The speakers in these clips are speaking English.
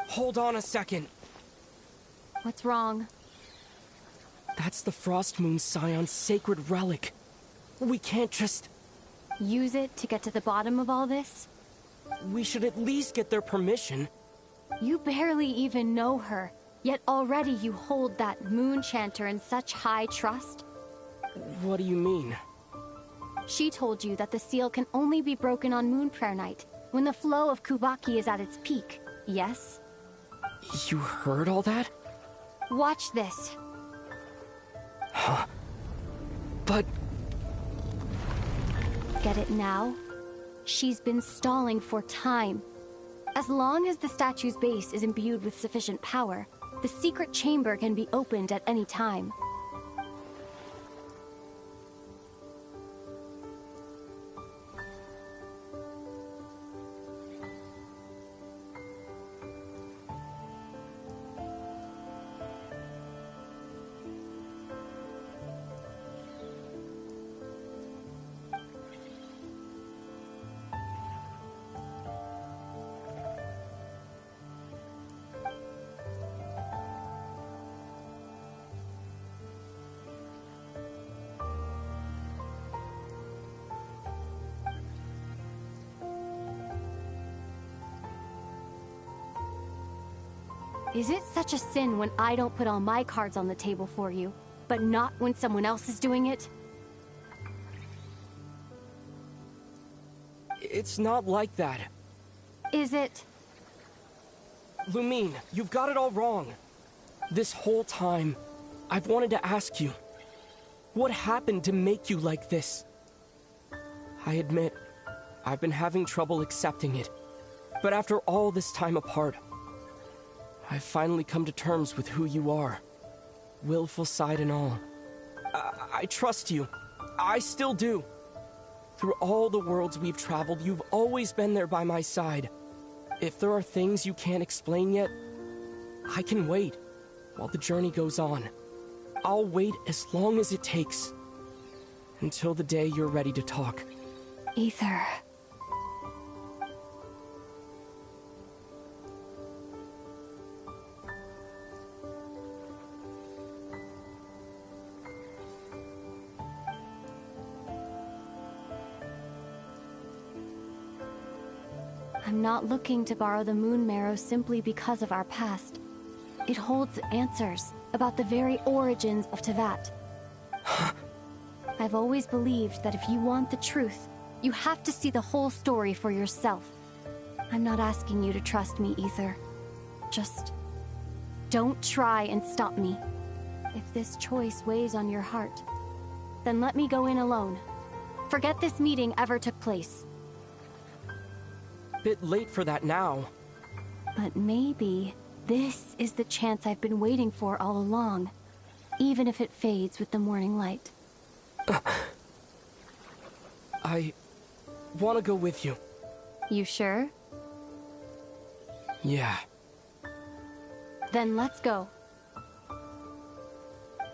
Hold on a second. What's wrong? That's the Frost Moon Scion's sacred relic. We can't just... Use it to get to the bottom of all this? We should at least get their permission. You barely even know her, yet already you hold that moon chanter in such high trust. What do you mean? She told you that the seal can only be broken on Moon Prayer Night, when the flow of Kuvaki is at its peak, yes? You heard all that? Watch this. Huh? But... Get it now? She's been stalling for time. As long as the statue's base is imbued with sufficient power, the secret chamber can be opened at any time. Is it such a sin when I don't put all my cards on the table for you, but not when someone else is doing it? It's not like that. Is it? Lumine, you've got it all wrong. This whole time, I've wanted to ask you, what happened to make you like this? I admit, I've been having trouble accepting it, but after all this time apart, I've finally come to terms with who you are, willful side and all. I trust you. I still do. Through all the worlds we've traveled, you've always been there by my side. If there are things you can't explain yet, I can wait while the journey goes on. I'll wait as long as it takes, until the day you're ready to talk. Aether. I'm not looking to borrow the moon marrow simply because of our past. It holds answers about the very origins of Teyvat. I've always believed that if you want the truth, you have to see the whole story for yourself. I'm not asking you to trust me, Aether. Just don't try and stop me. If this choice weighs on your heart, then let me go in alone. Forget this meeting ever took place. Bit late for that now. But maybe this is the chance I've been waiting for all along, even if it fades with the morning light. I want to go with you. You sure? Yeah. Then let's go.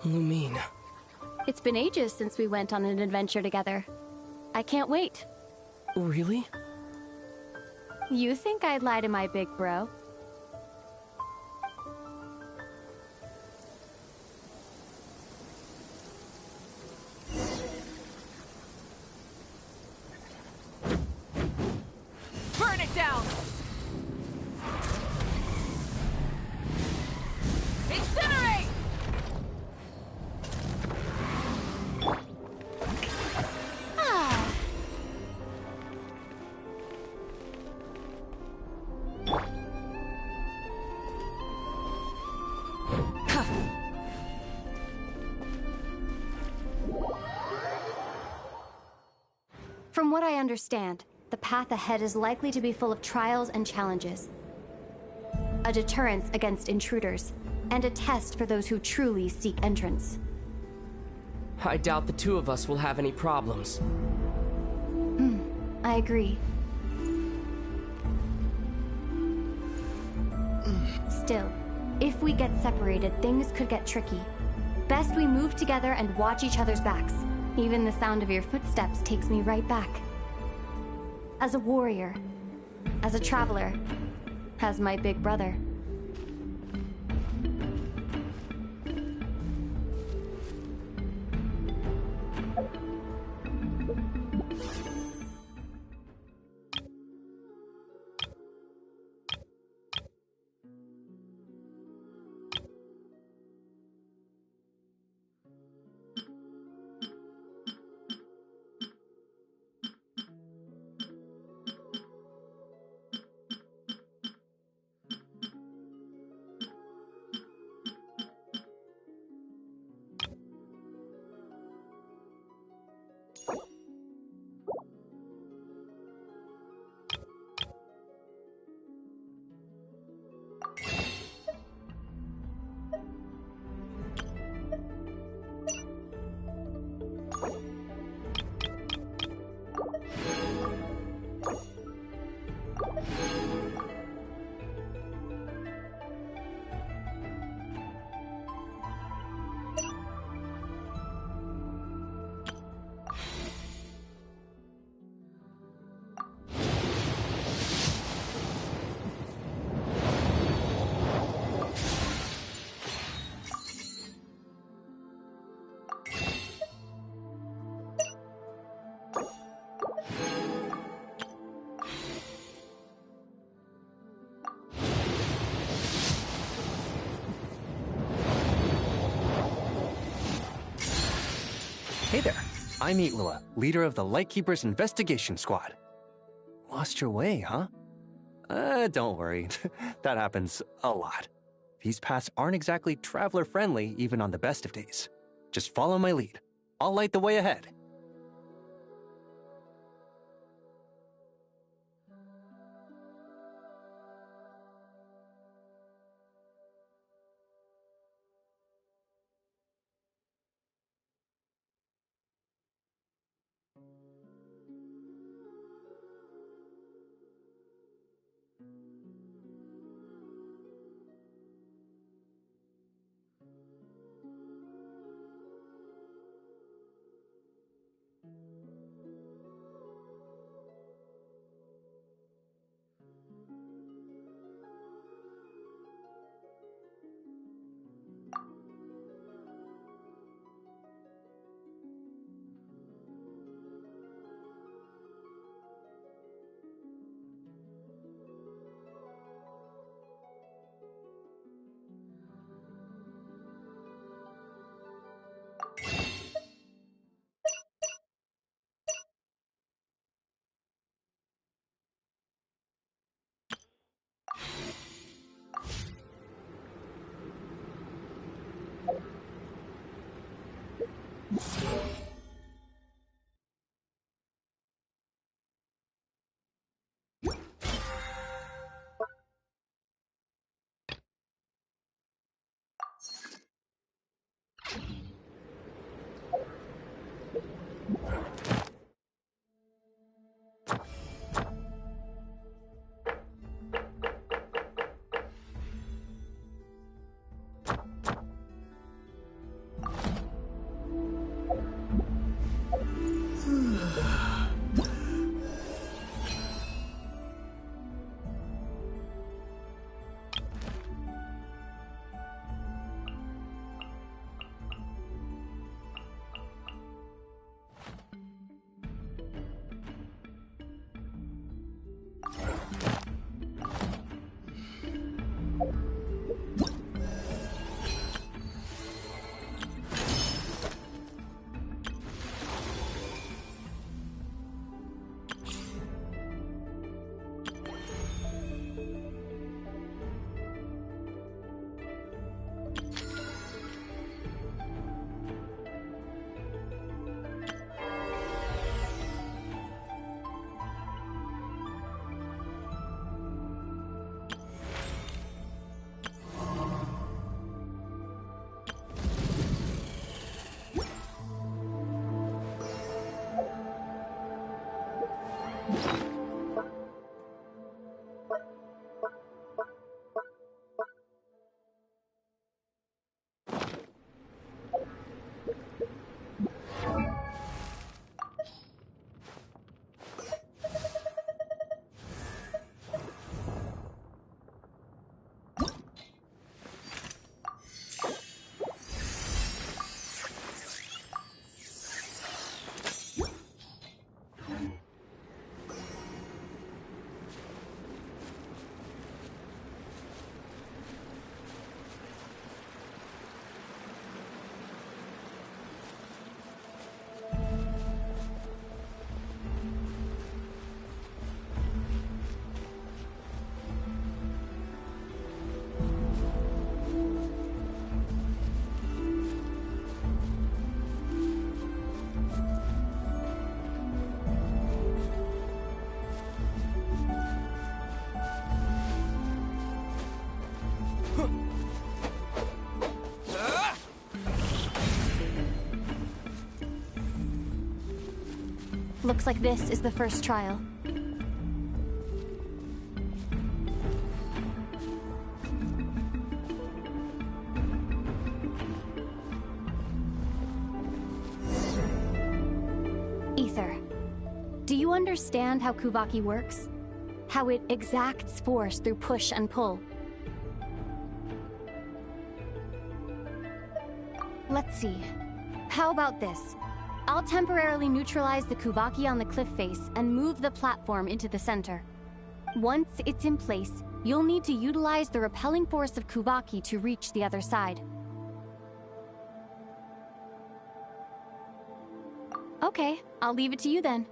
Lumine. It's been ages since we went on an adventure together. I can't wait. Really? You think I'd lie to my big bro? Burn it down! Incinerate! From what I understand, the path ahead is likely to be full of trials and challenges. A deterrence against intruders, and a test for those who truly seek entrance. I doubt the two of us will have any problems. I agree. Still, if we get separated, things could get tricky. Best we move together and watch each other's backs. Even the sound of your footsteps takes me right back. As a warrior, as a traveler, as my big brother. Hey there, I'm Eatwilla, leader of the Lightkeeper's Investigation Squad. Lost your way, huh? Don't worry, that happens a lot. These paths aren't exactly traveler-friendly even on the best of days. Just follow my lead. I'll light the way ahead. Looks like this is the first trial. Ether, do you understand how Kuvaki works? How it exacts force through push and pull? Let's see. How about this? I'll temporarily neutralize the Kuvaki on the cliff face and move the platform into the center. Once it's in place, you'll need to utilize the repelling force of Kuvaki to reach the other side. Okay, I'll leave it to you then.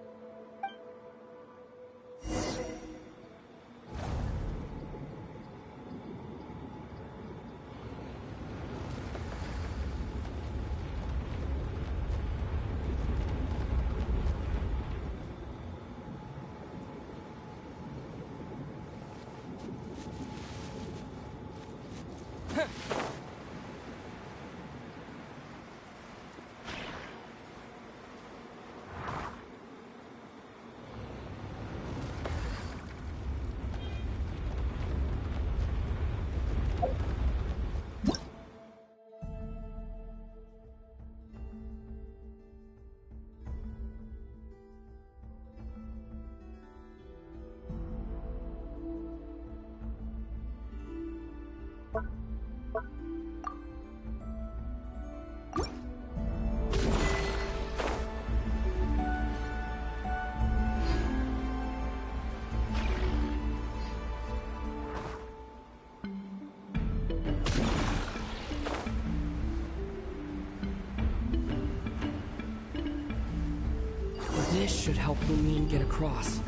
This should help Lumine get across.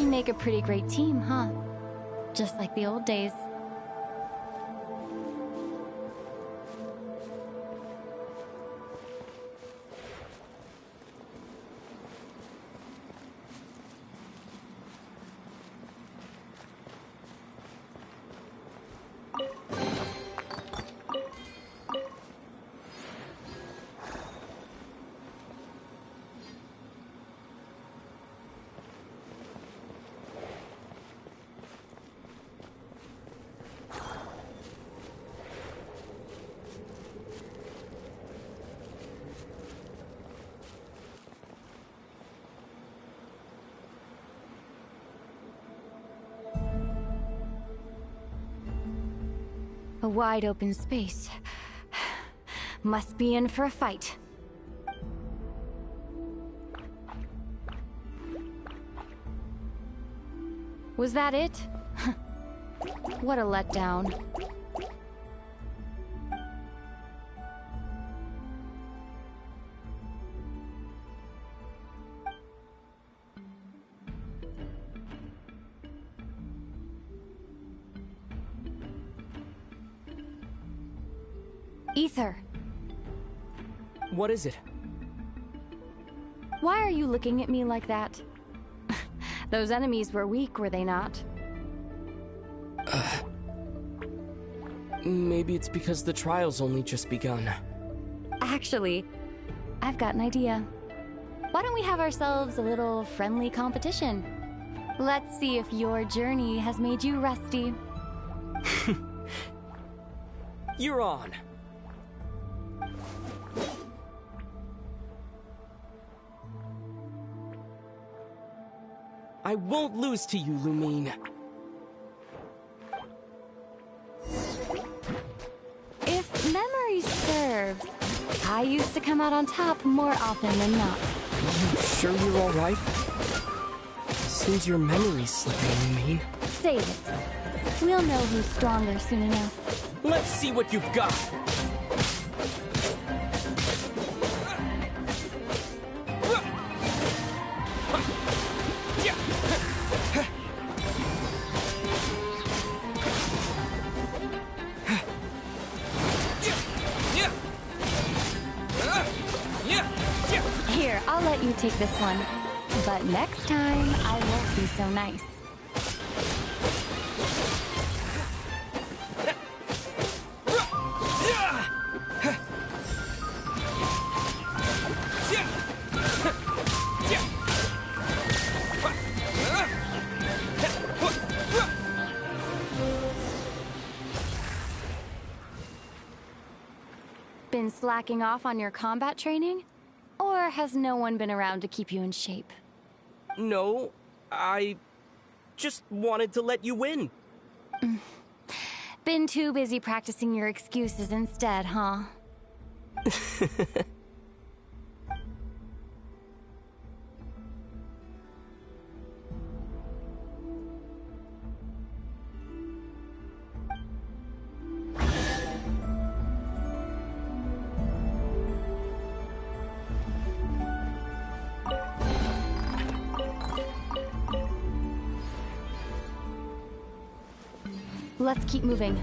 Make a pretty great team, huh? Just like the old days. A wide open space. Must be in for a fight. Was that it? What a letdown. Ether. What is it? Why are you looking at me like that? Those enemies were weak, were they not? Maybe it's because the trial's only just begun. Actually, I've got an idea. Why don't we have ourselves a little friendly competition? Let's see if your journey has made you rusty. You're on. I won't lose to you, Lumine. If memory serves, I used to come out on top more often than not. Are you sure you're all right? Seems your memory's slipping, Lumine. Save it. We'll know who's stronger soon enough. Let's see what you've got. take this one. But next time, I won't be so nice. Been slacking off on your combat training? Or has no one been around to keep you in shape? No, I just wanted to let you win. Been too busy practicing your excuses instead, huh? Let's keep moving.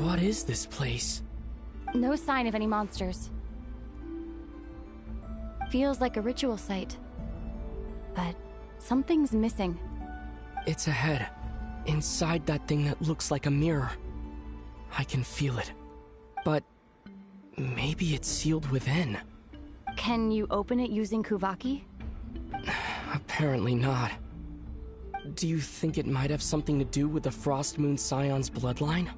What is this place? No sign of any monsters. Feels like a ritual site. But something's missing. It's ahead. Inside that thing that looks like a mirror. I can feel it. But maybe it's sealed within. Can you open it using Kuvaki? Apparently not. Do you think it might have something to do with the Frost Moon Scion's bloodline?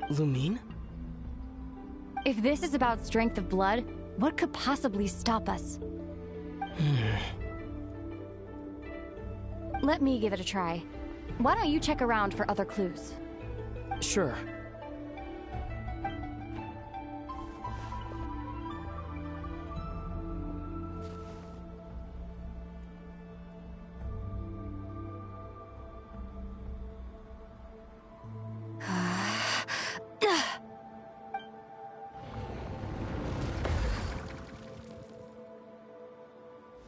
Lumine? If this is about strength of blood, what could possibly stop us? Let me give it a try. Why don't you check around for other clues? Sure.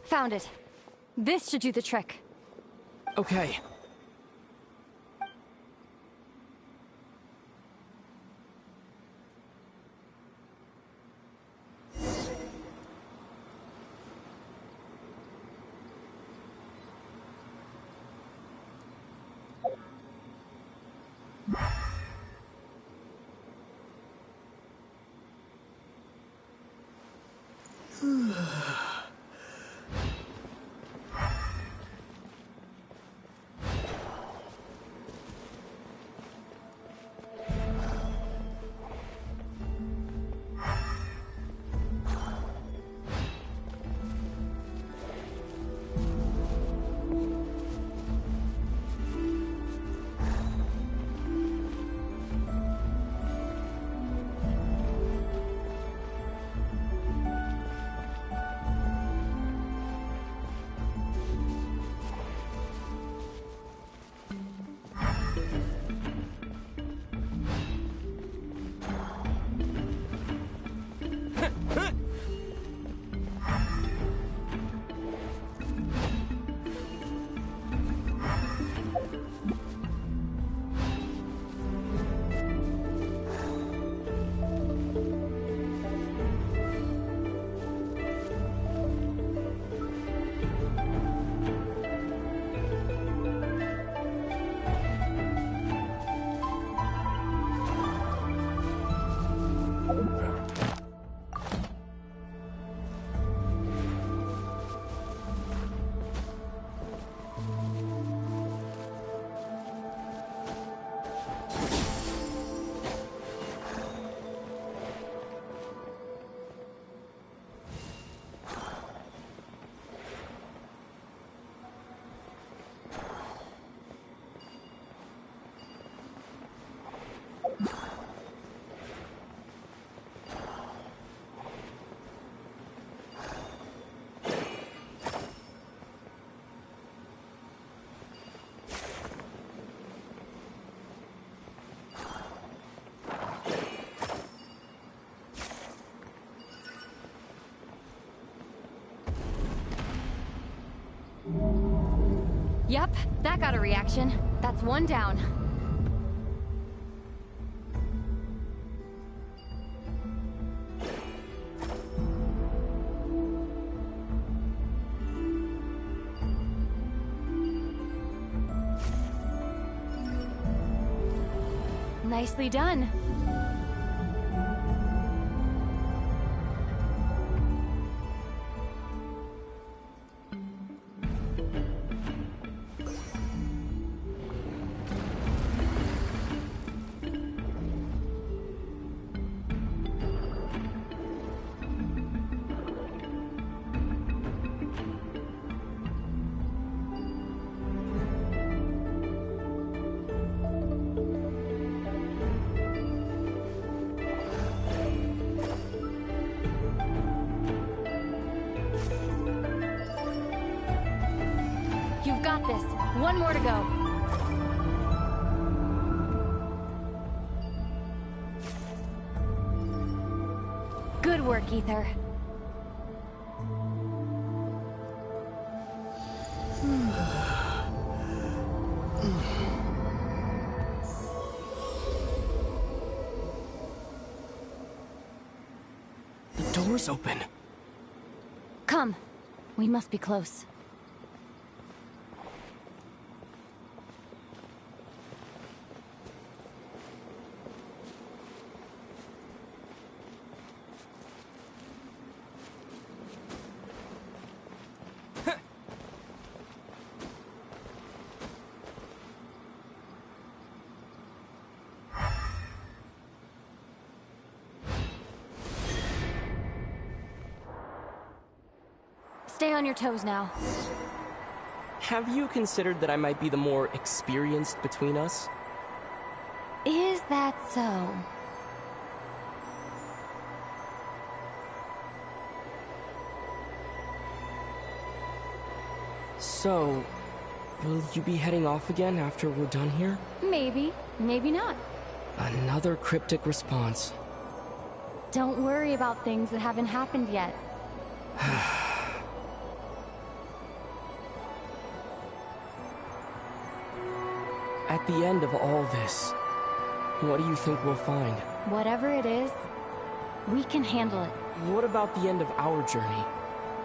Found it. This should do the trick. Okay. Yep, that got a reaction. That's one down. Nicely done. You've got this. One more to go. Good work, Ether. The door's open. Come. We must be close. Stay on your toes now. Have you considered that I might be the more experienced between us? Is that so? So, will you be heading off again after we're done here? Maybe, maybe not. Another cryptic response. Don't worry about things that haven't happened yet. At the end of all this, what do you think we'll find? Whatever it is, we can handle it. What about the end of our journey?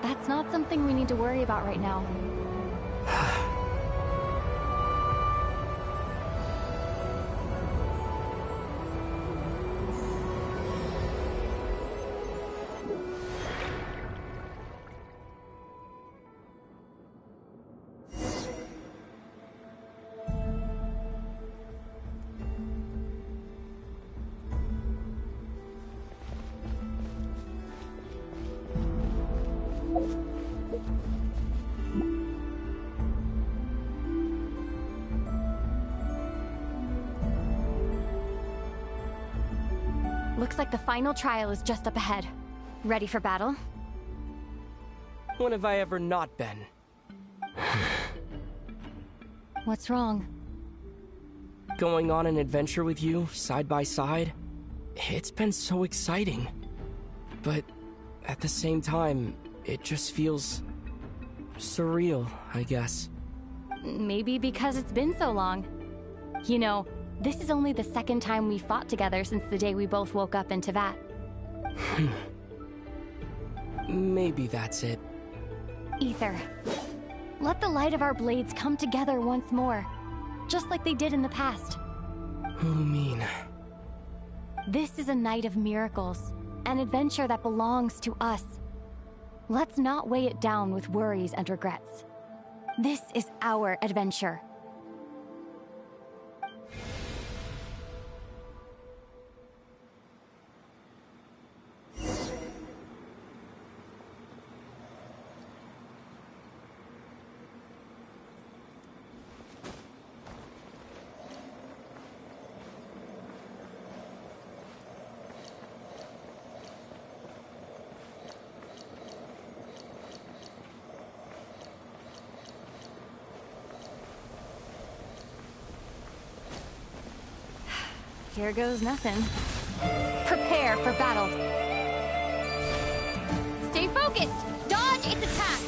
That's not something we need to worry about right now. Looks like the final trial is just up ahead. Ready for battle? When have I ever not been? What's wrong? Going on an adventure with you, side by side? It's been so exciting. But at the same time, it just feels surreal, I guess. Maybe because it's been so long. You know, this is only the second time we fought together since the day we both woke up in Teyvat. Maybe that's it. Ether, let the light of our blades come together once more, just like they did in the past. Lumine. This is a night of miracles, an adventure that belongs to us. Let's not weigh it down with worries and regrets. This is our adventure. Here goes nothing. Prepare for battle. Stay focused! Dodge its attacks!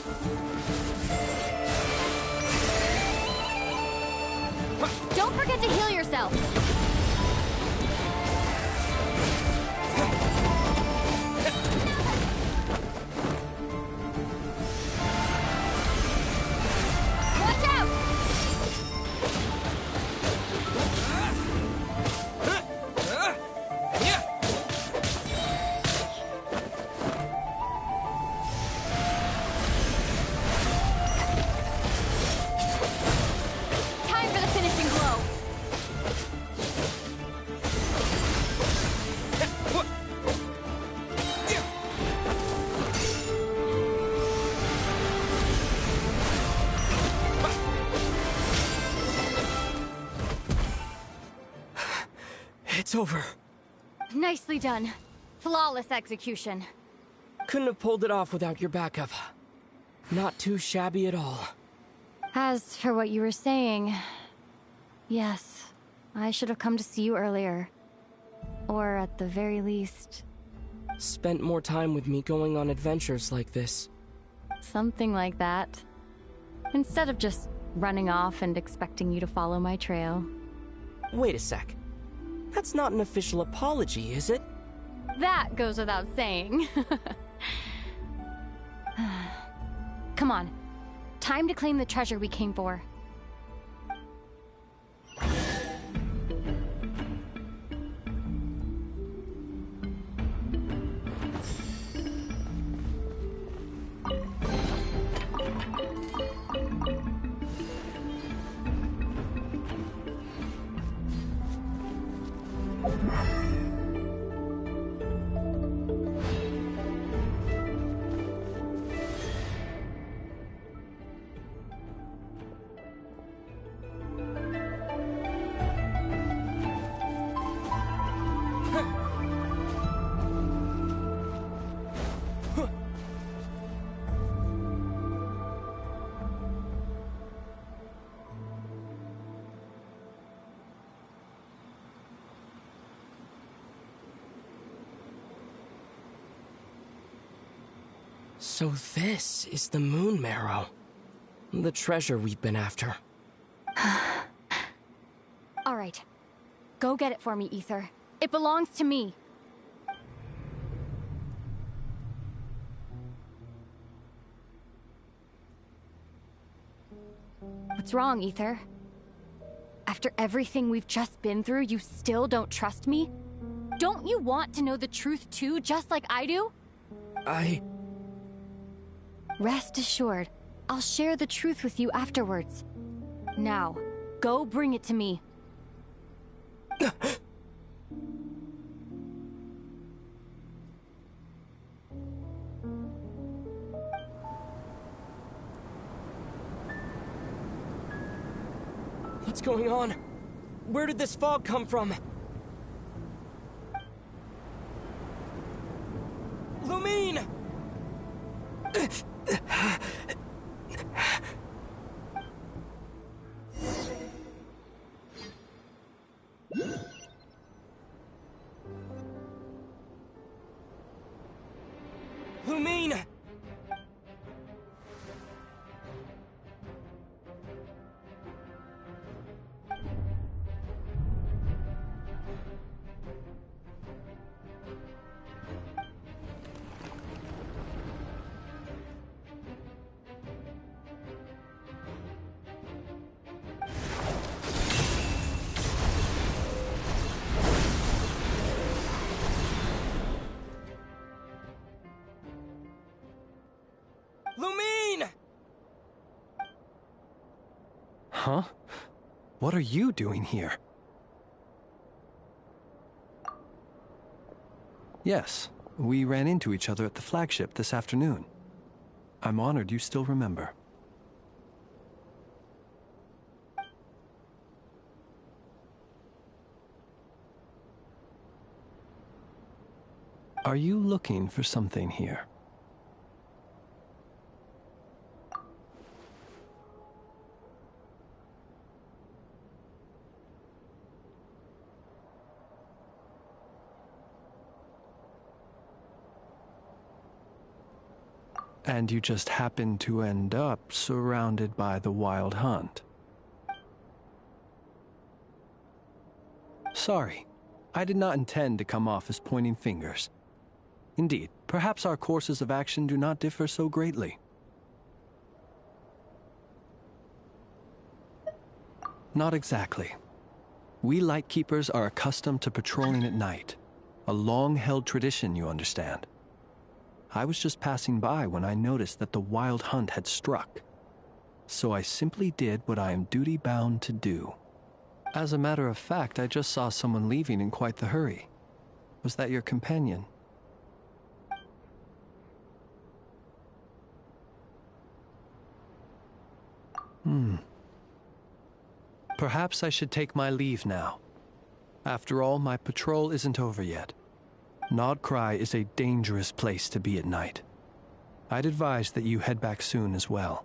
over. Nicely done. Flawless execution. Couldn't have pulled it off without your backup. Not too shabby at all. As for what you were saying, yes, I should have come to see you earlier. Or at the very least... Spent more time with me going on adventures like this. something like that. Instead of just running off and expecting you to follow my trail. Wait a sec. That's not an official apology, is it? That goes without saying. Come on. Time to claim the treasure we came for. So this is the moon marrow. The treasure we've been after. All right. Go get it for me, Ether. It belongs to me. What's wrong, Ether? After everything we've just been through, you still don't trust me? Don't you want to know the truth too, just like I do? Rest assured, I'll share the truth with you afterwards. Now, go bring it to me. What's going on? Where did this fog come from? Lumine! Lumine! Lumine! Huh? What are you doing here? Yes, we ran into each other at the flagship this afternoon. I'm honored you still remember. Are you looking for something here? And you just happened to end up surrounded by the wild hunt. Sorry, I did not intend to come off as pointing fingers. Indeed, perhaps our courses of action do not differ so greatly. Not exactly. We Lightkeepers are accustomed to patrolling at night. A long-held tradition, you understand. I was just passing by when I noticed that the wild hunt had struck. So I simply did what I am duty-bound to do. As a matter of fact, I just saw someone leaving in quite the hurry. Was that your companion? Perhaps I should take my leave now. After all, my patrol isn't over yet. Nodcry is a dangerous place to be at night. I'd advise that you head back soon as well.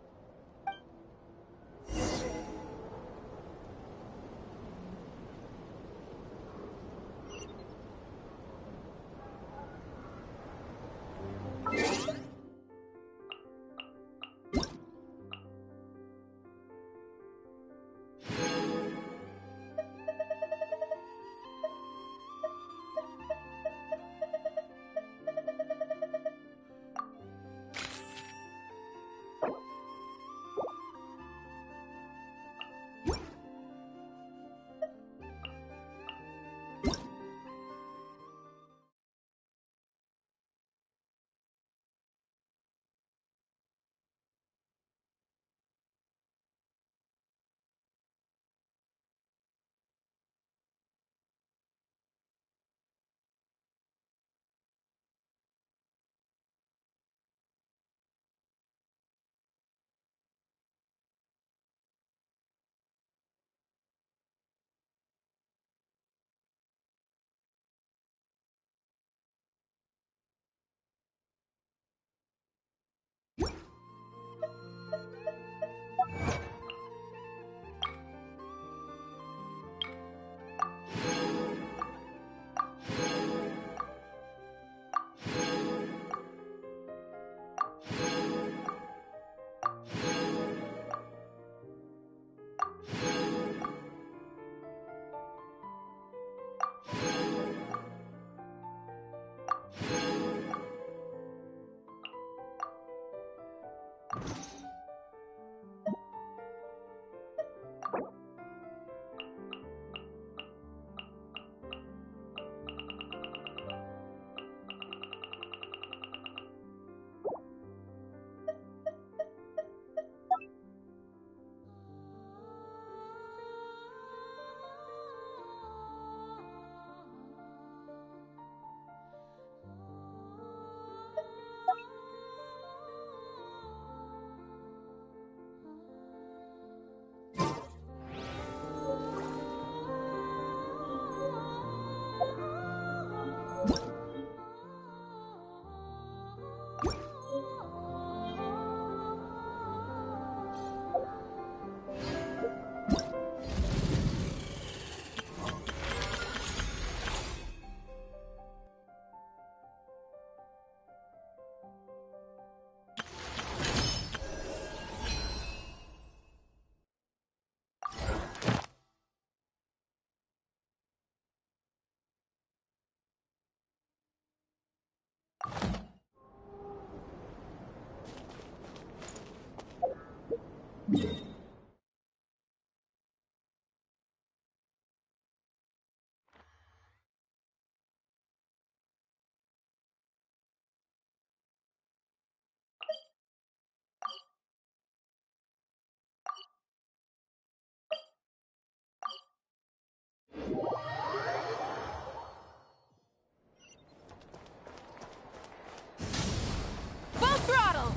Full throttle!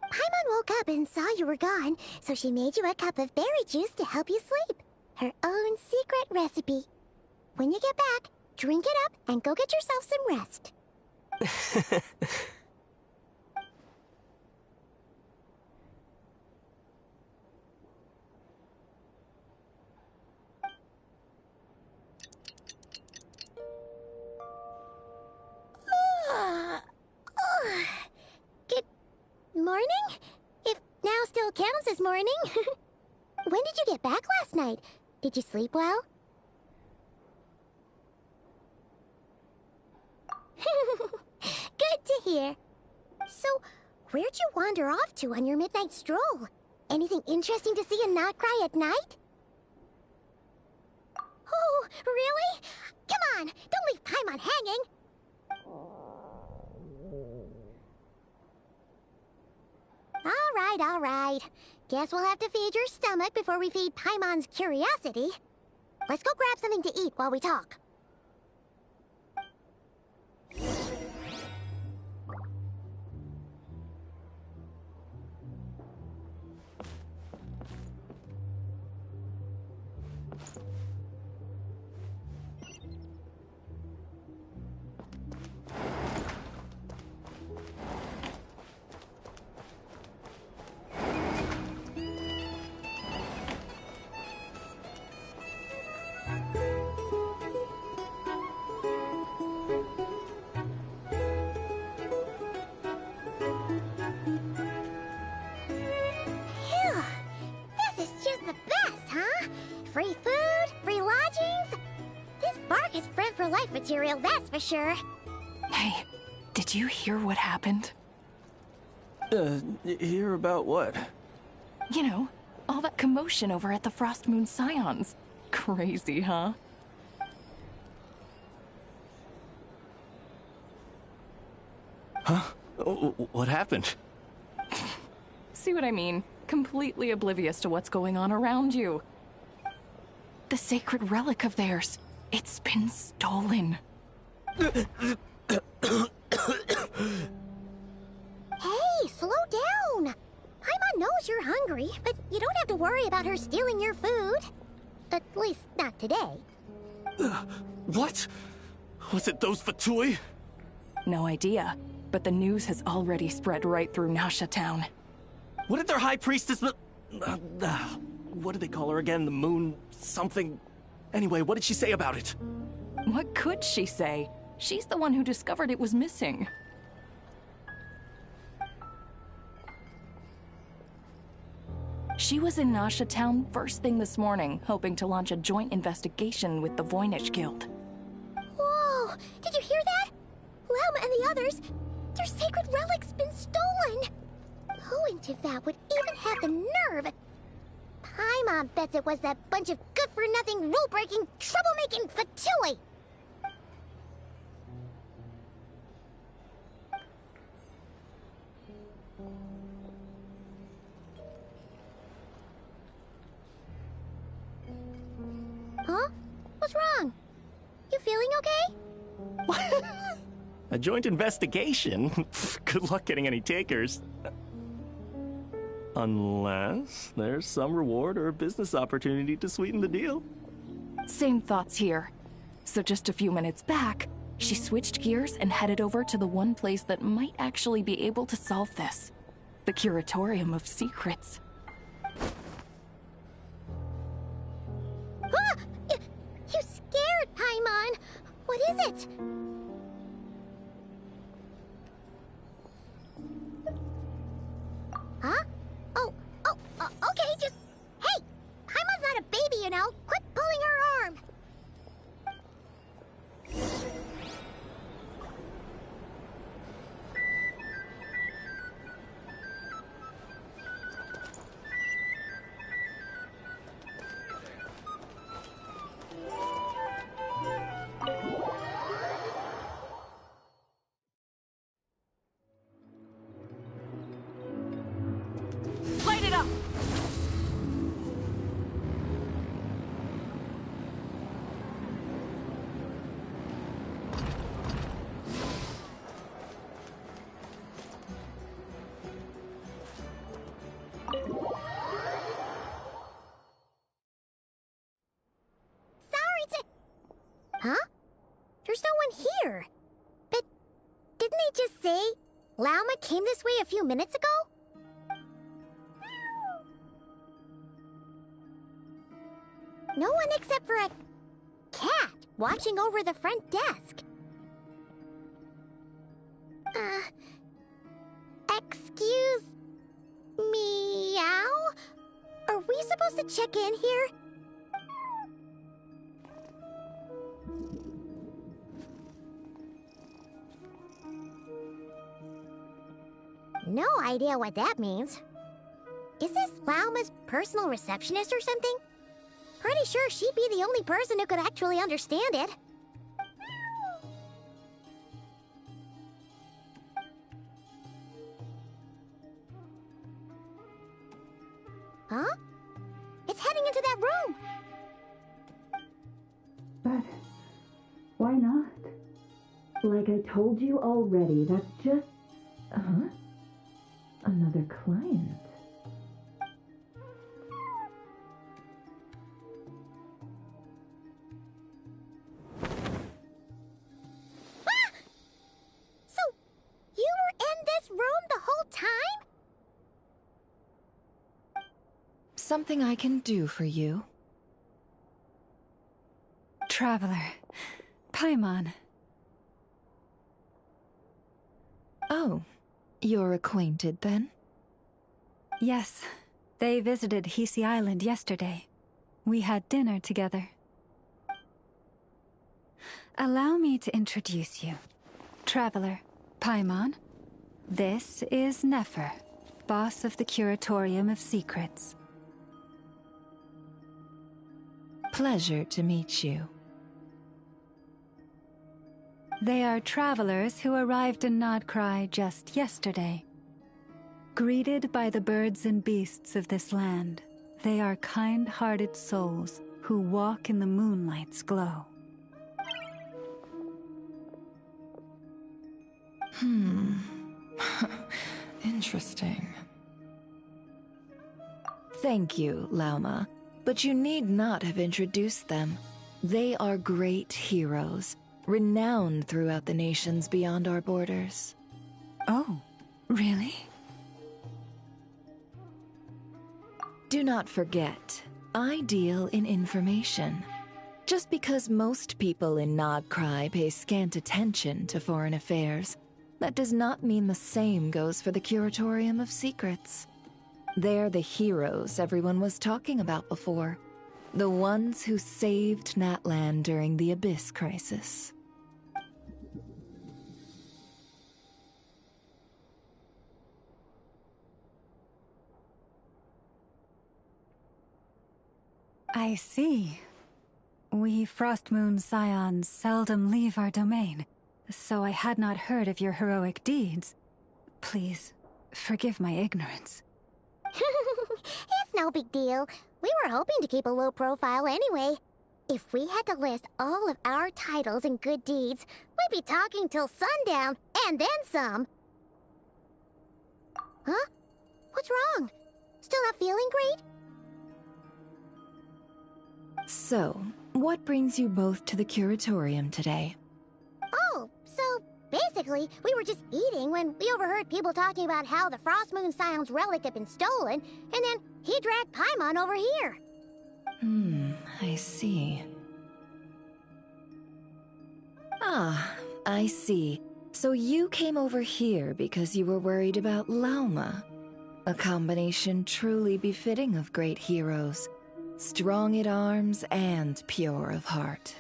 Paimon woke up and saw you were gone, so she made you a cup of berry juice to help you sleep. Her own secret recipe. When you get back, drink it up and go get yourself some rest. Good morning? If now still counts as morning. When did you get back last night? Did you sleep well? Good to hear. So, where'd you wander off to on your midnight stroll? Anything interesting to see and not cry at night? Oh, really? Come on, don't leave Paimon hanging. All right. Guess we'll have to feed your stomach before we feed Paimon's curiosity. Let's go grab something to eat while we talk. Free food, free lodgings. This bark is bred for life material, that's for sure. Hey, did you hear what happened? Hear about what? You know, all that commotion over at the Frost Moon Scions. Crazy, huh? Huh? What happened? See what I mean? Completely oblivious to what's going on around you. The sacred relic of theirs. It's been stolen. Hey, slow down. Paimon knows you're hungry, but you don't have to worry about her stealing your food. At least, not today. What? Was it those Fatui? No idea, but the news has already spread right through Nasha Town. What did their high priestess what do they call her again? The moon something? Anyway, what did she say about it? What could she say? She's the one who discovered it was missing. She was in Nasha Town first thing this morning, hoping to launch a joint investigation with the Voynich Guild. Whoa! Did you hear that? Lem and the others, their sacred relic's been stolen! Who in Teyvat would even have the nerve? Paimon bets it was that bunch of good-for-nothing, rule-breaking, troublemaking Fatui! Huh? What's wrong? You feeling okay? A joint investigation? Good luck getting any takers. Unless there's some reward or a business opportunity to sweeten the deal. Same thoughts here. So just a few minutes back, she switched gears and headed over to the one place that might actually be able to solve this. The Curatorium of Secrets. Ah! You scared, Paimon! What is it? Huh? Okay, just... Hey! Paimon's not a baby, you know. Quit pulling her arm! Light it up! Huh? There's no one here. But didn't see? Lauma came this way a few minutes ago? No one except for a cat watching over the front desk. Excuse... meow? Are we supposed to check in here? No idea what that means. Is this Lauma's personal receptionist or something? Pretty sure she'd be the only person who could actually understand it. Huh? It's heading into that room! But why not? Like I told you already, that's just... another client. Ah! So, you were in this room the whole time? Something I can do for you? Traveler. Paimon. Oh, you're acquainted then? Yes, they visited Hisi Island yesterday. We had dinner together. Allow me to introduce you. Traveler, Paimon. This is Nefer, boss of the Curatorium of Secrets. Pleasure to meet you. They are travelers who arrived in Nodcry just yesterday. Greeted by the birds and beasts of this land, they are kind-hearted souls who walk in the moonlight's glow. Interesting. Thank you, Lauma, but you need not have introduced them. They are great heroes, renowned throughout the nations beyond our borders. Oh, really? Do not forget, I deal in information. Just because most people in Nodcry pay scant attention to foreign affairs, that does not mean the same goes for the Curatorium of Secrets. They're the heroes everyone was talking about before. The ones who saved Natlan during the Abyss Crisis. I see. We Frostmoon Scions seldom leave our domain, so I had not heard of your heroic deeds. Please, forgive my ignorance. It's no big deal. We were hoping to keep a low profile anyway. If we had to list all of our titles and good deeds, we'd be talking till sundown, and then some. Huh? What's wrong? Still not feeling great? So, what brings you both to the Curatorium today? Oh, so basically, we were just eating when we overheard people talking about how the Frostmoon Scion's relic had been stolen, and then he dragged Paimon over here. I see. Ah, I see. So you came over here because you were worried about Lauma. A combination truly befitting of great heroes. Strong at arms and pure of heart.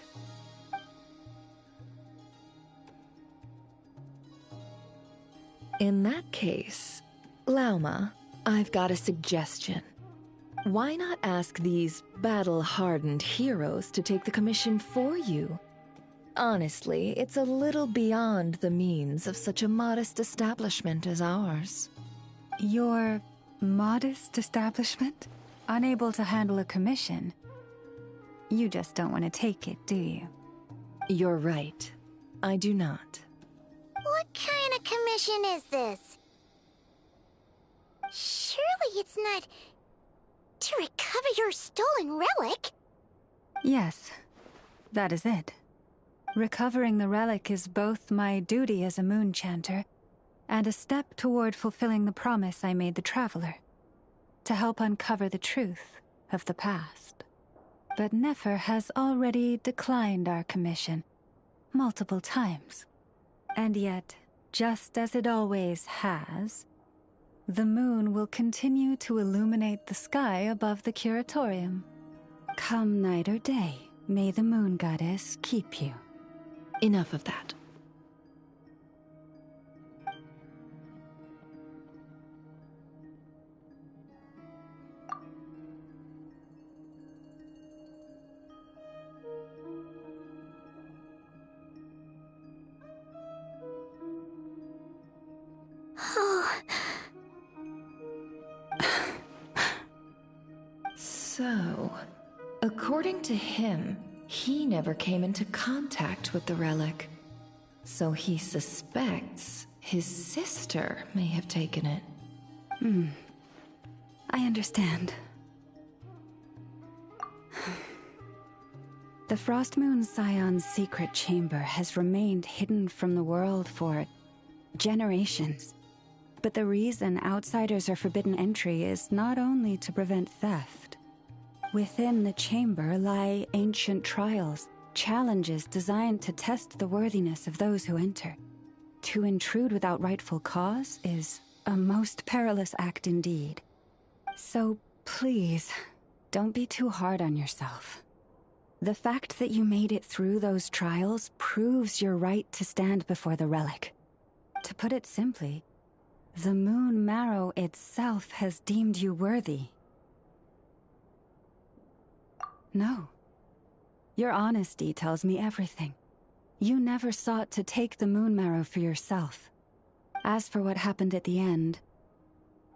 In that case, Lauma, I've got a suggestion. Why not ask these battle-hardened heroes to take the commission for you? Honestly, it's a little beyond the means of such a modest establishment as ours. Your modest establishment? Unable to handle a commission? You just don't want to take it, do you? You're right. I do not. What kind of commission is this? Surely it's not to recover your stolen relic? Yes, that is it. Recovering the relic is both my duty as a moon chanter and a step toward fulfilling the promise I made the Traveler, to help uncover the truth of the past. But Nefer has already declined our commission multiple times. And yet, just as it always has, the moon will continue to illuminate the sky above the curatorium. Come night or day, may the moon goddess keep you. Enough of that. So, according to him, he never came into contact with the relic. So he suspects his sister may have taken it. I understand. The Frostmoon Scion's secret chamber has remained hidden from the world for generations. But the reason outsiders are forbidden entry is not only to prevent theft. Within the chamber lie ancient trials, challenges designed to test the worthiness of those who enter. To intrude without rightful cause is a most perilous act indeed. So please, don't be too hard on yourself. The fact that you made it through those trials proves your right to stand before the relic. To put it simply, the moon marrow itself has deemed you worthy. No. Your honesty tells me everything. You never sought to take the moon marrow for yourself. As for what happened at the end,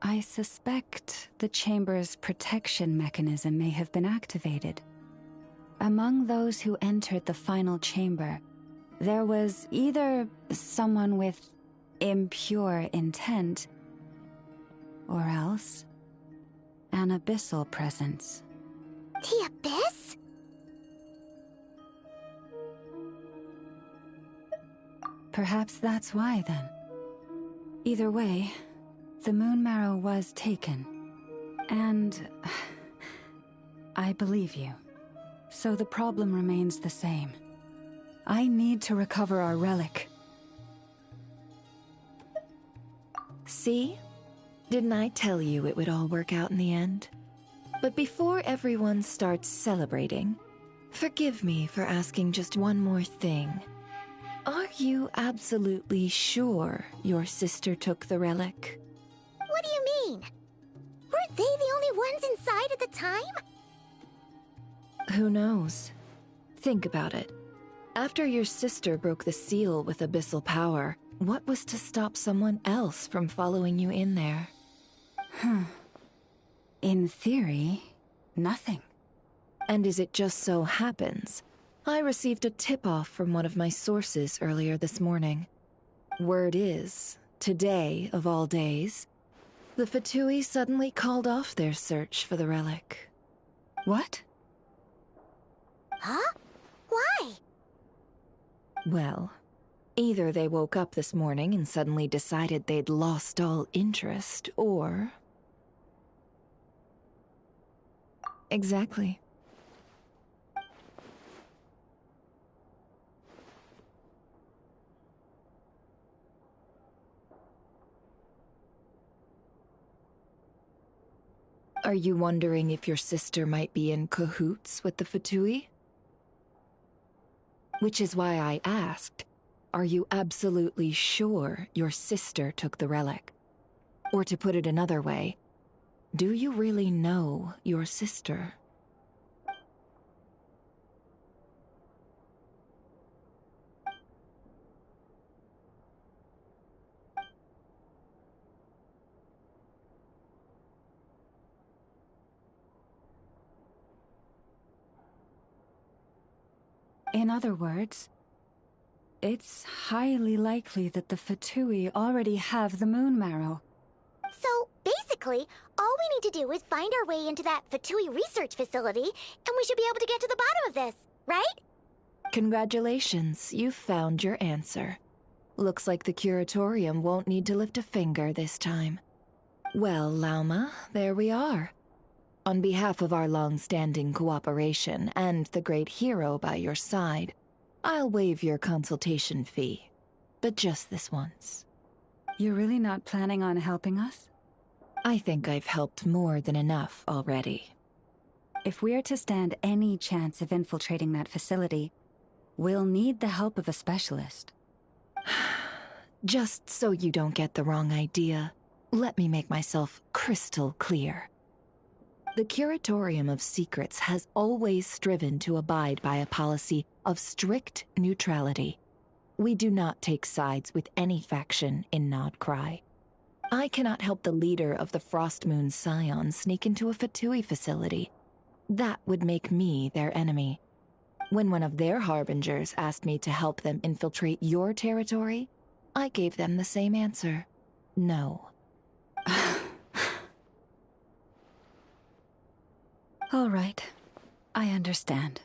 I suspect the chamber's protection mechanism may have been activated. Among those who entered the final chamber, there was either someone with impure intent, or else an abyssal presence. The Abyss? Perhaps that's why, then. Either way, the moon marrow was taken. And I believe you. So the problem remains the same. I need to recover our relic. See? Didn't I tell you it would all work out in the end? But before everyone starts celebrating, forgive me for asking just one more thing. Are you absolutely sure your sister took the relic? What do you mean? Weren't they the only ones inside at the time? Who knows? Think about it. After your sister broke the seal with abyssal power, what was to stop someone else from following you in there? In theory, nothing. And as it just so happens, I received a tip-off from one of my sources earlier this morning. Word is, today of all days, the Fatui suddenly called off their search for the relic. What? Huh? Why? Well, either they woke up this morning and suddenly decided they'd lost all interest, or... Exactly. Are you wondering if your sister might be in cahoots with the Fatui? Which is why I asked, are you absolutely sure your sister took the relic? Or to put it another way, do you really know your sister? In other words, it's highly likely that the Fatui already have the moon marrow. So, basically, all we need to do is find our way into that Fatui research facility, and we should be able to get to the bottom of this, right? Congratulations, you've found your answer. Looks like the curatorium won't need to lift a finger this time. Well, Lauma, there we are. On behalf of our long-standing cooperation and the great hero by your side, I'll waive your consultation fee. But just this once. You're really not planning on helping us? I think I've helped more than enough already. If we're to stand any chance of infiltrating that facility, we'll need the help of a specialist. Just so you don't get the wrong idea, let me make myself crystal clear. The Curatorium of Secrets has always striven to abide by a policy of strict neutrality. We do not take sides with any faction in Nodcry. I cannot help the leader of the Frostmoon Scion sneak into a Fatui facility. That would make me their enemy. When one of their harbingers asked me to help them infiltrate your territory, I gave them the same answer. No. All right, I understand.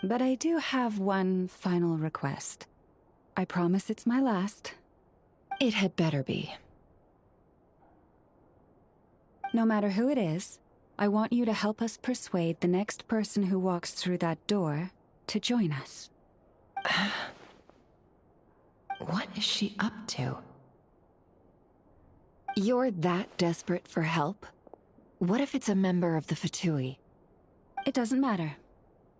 But I do have one final request. I promise it's my last. It had better be. No matter who it is, I want you to help us persuade the next person who walks through that door to join us. What is she up to? You're that desperate for help? What if it's a member of the Fatui? It doesn't matter.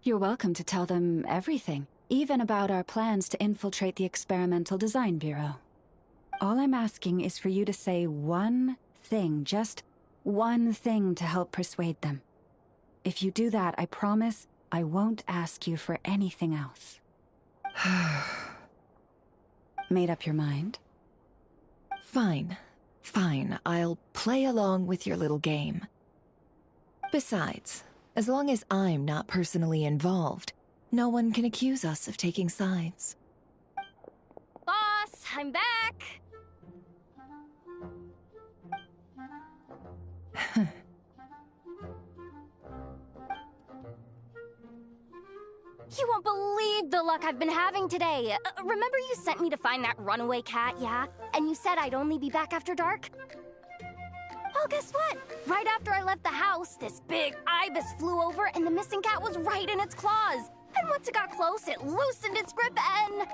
You're welcome to tell them everything, even about our plans to infiltrate the Experimental Design Bureau. All I'm asking is for you to say one thing, just one thing to help persuade them. If you do that, I promise I won't ask you for anything else. Made up your mind? Fine. Fine, I'll play along with your little game. Besides, as long as I'm not personally involved, no one can accuse us of taking sides. Boss, I'm back! You won't believe the luck I've been having today. Remember you sent me to find that runaway cat, yeah? And you said I'd only be back after dark? Well, guess what? Right after I left the house, this big ibis flew over and the missing cat was right in its claws. And once it got close, it loosened its grip and...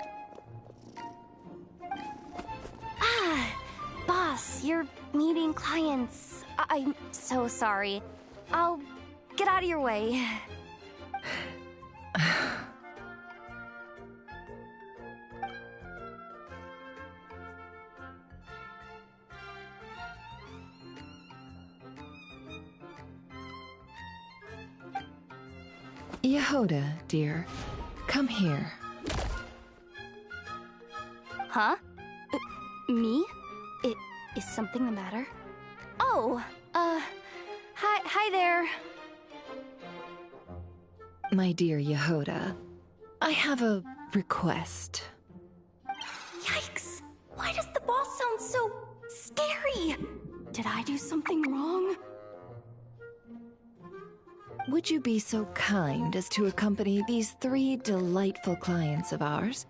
Boss, you're meeting clients. I'm so sorry. I'll get out of your way. Yehoda, dear, come here. Huh? Me? Is something the matter? Oh, hi there. My dear Yehoda, I have a request. Yikes! Why does the boss sound so scary? Did I do something wrong? Would you be so kind as to accompany these 3 delightful clients of ours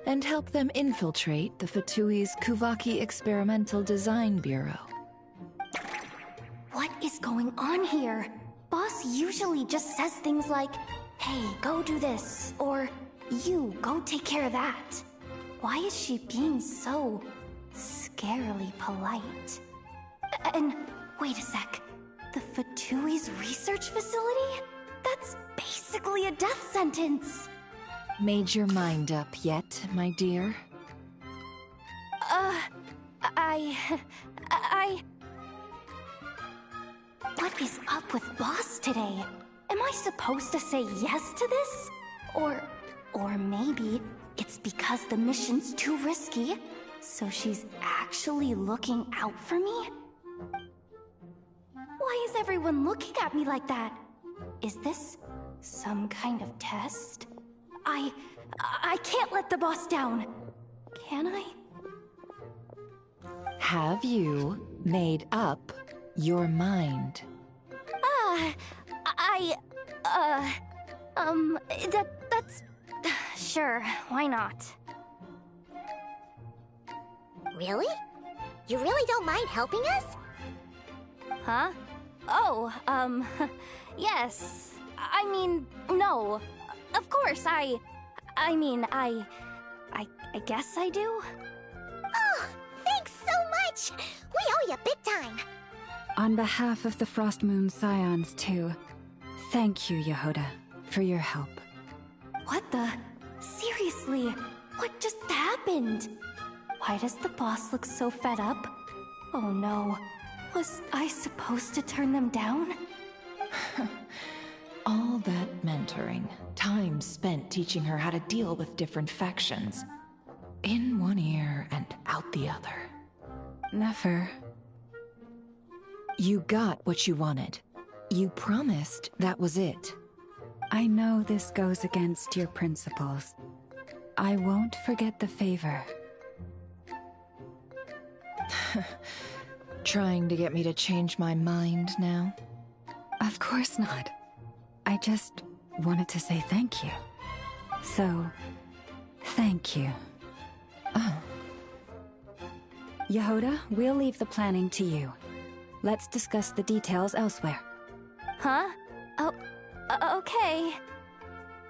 and help them infiltrate the Fatui's Kuvaki Experimental Design Bureau? What is going on here? Boss usually just says things like, hey, go do this, or you, go take care of that. Why is she being so scarily polite? And wait a sec. The Fatui's research facility? That's basically a death sentence. Made your mind up yet, my dear? What is up with Boss today? Am I supposed to say yes to this? Or maybe it's because the mission's too risky, so she's actually looking out for me? Why is everyone looking at me like that? Is this some kind of test? I can't let the boss down. Can I? Have you made up your mind? That's... Sure, why not? Really? You really don't mind helping us? Huh? Oh, yes. I mean, no. Of course, I guess I do. Oh, thanks so much! We owe you big time! On behalf of the Frost Moon Scions, too, thank you, Yehoda, for your help. What the? Seriously, what just happened? Why does the boss look so fed up? Oh no, was I supposed to turn them down? All that mentoring, time spent teaching her how to deal with different factions. In one ear and out the other. Never. You got what you wanted. You promised that was it. I know this goes against your principles. I won't forget the favor. Trying to get me to change my mind now? Of course not. I just wanted to say thank you. So, thank you. Oh. Yehoda, we'll leave the planning to you. Let's discuss the details elsewhere. Huh? Oh, okay.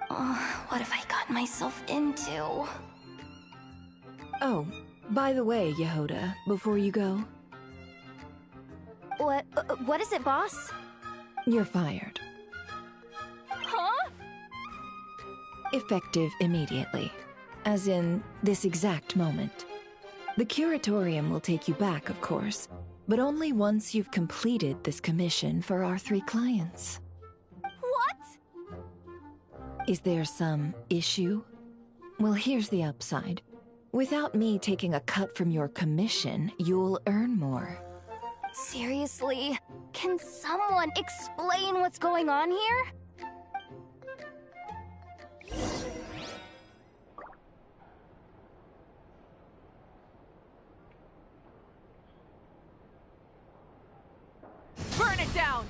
Oh, what have I gotten myself into? Oh, by the way, Yehoda, before you go... What is it, boss? You're fired. Huh? Effective immediately. As in, this exact moment. The curatorium will take you back, of course, but only once you've completed this commission for our 3 clients. What? Is there some issue? Well, here's the upside. Without me taking a cut from your commission, you'll earn more. Seriously? Can someone explain what's going on here? Burn it down!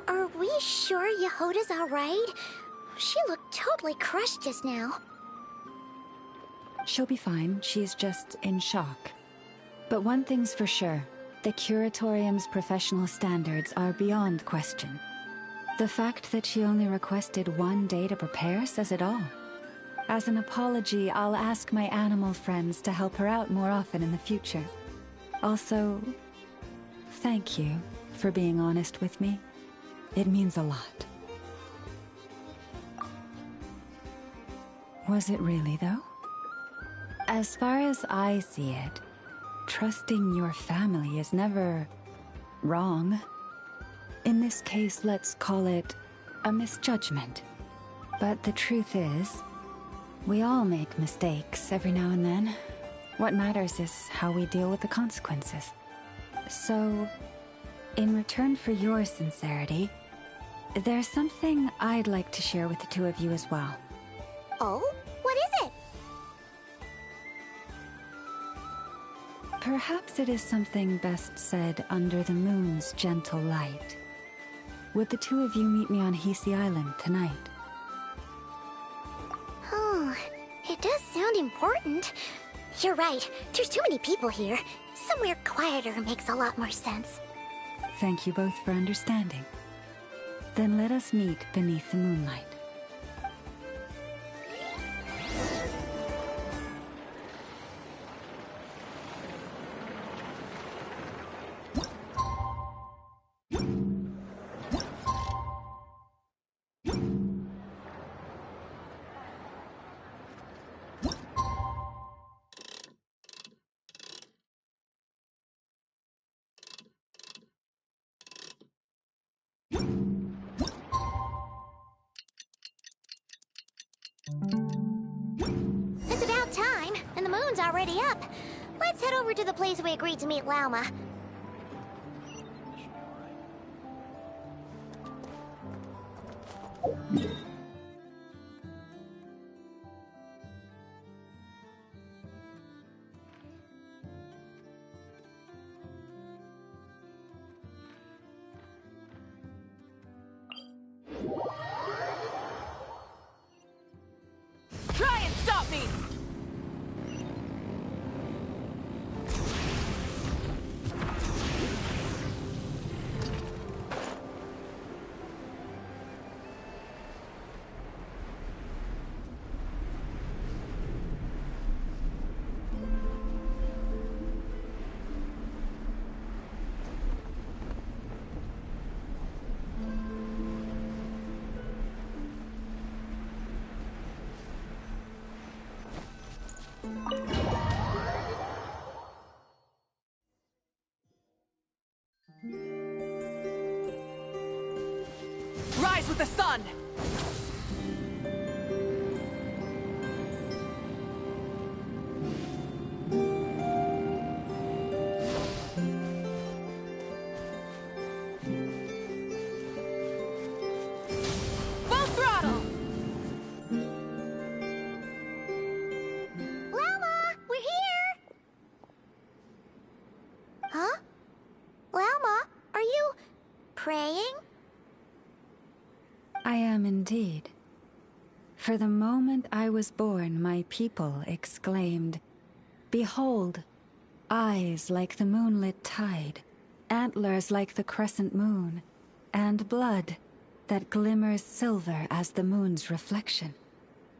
Are we sure Yehoda's alright? She looked totally crushed just now. She'll be fine. She's just in shock. But one thing's for sure. The curatorium's professional standards are beyond question. The fact that she only requested 1 day to prepare says it all. As an apology, I'll ask my animal friends to help her out more often in the future. Also, thank you for being honest with me. It means a lot. Was it really, though? As far as I see it, trusting your family is never wrong. In this case, let's call it a misjudgment. But the truth is, we all make mistakes every now and then. What matters is how we deal with the consequences. So, in return for your sincerity, there's something I'd like to share with the 2 of you as well. Oh? What is it? Perhaps it is something best said under the moon's gentle light. Would the 2 of you meet me on Hisi Island tonight? Oh, it does sound important. You're right, there's too many people here. Somewhere quieter makes a lot more sense. Thank you both for understanding. Then let us meet beneath the moonlight. It's about time, and the moon's already up. Let's head over to the place we agreed to meet Lauma. Try and stop me! Rise with the sun! Full throttle! Llama, we're here! Huh? Llama, are you praying? I am indeed. For the moment I was born, my people exclaimed, "Behold, eyes like the moonlit tide, antlers like the crescent moon, and blood that glimmers silver as the moon's reflection."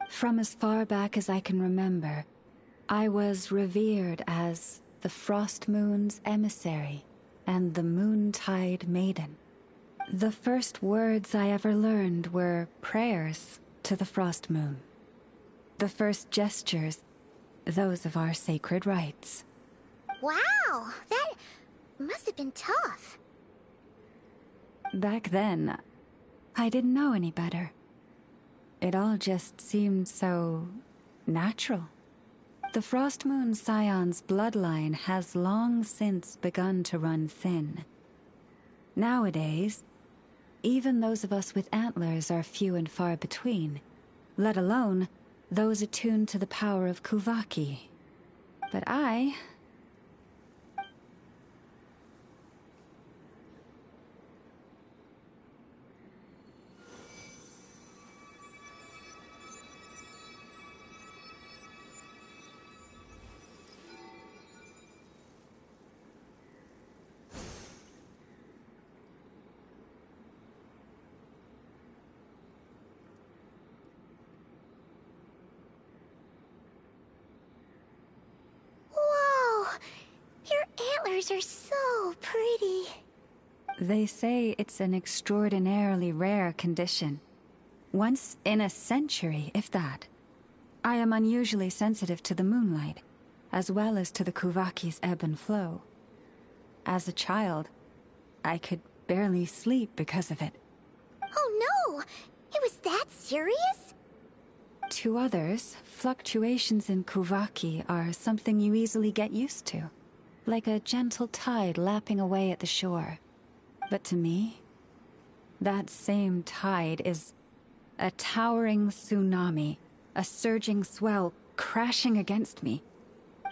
From as far back as I can remember, I was revered as the frost moon's emissary and the moontide maiden. The first words I ever learned were prayers to the frost moon. The first gestures, those of our sacred rites. Wow, that must have been tough. Back then, I didn't know any better. It all just seemed so natural. The Frost Moon Scion's bloodline has long since begun to run thin. Nowadays, even those of us with antlers are few and far between, let alone those attuned to the power of Kuvaki. But I... Antlers are so pretty. They say it's an extraordinarily rare condition. Once in a century, if that. I am unusually sensitive to the moonlight, as well as to the Kuvaki's ebb and flow. As a child, I could barely sleep because of it. Oh no! It was that serious? To others, fluctuations in Kuvaki are something you easily get used to. Like a gentle tide lapping away at the shore. But to me, that same tide is a towering tsunami, a surging swell crashing against me.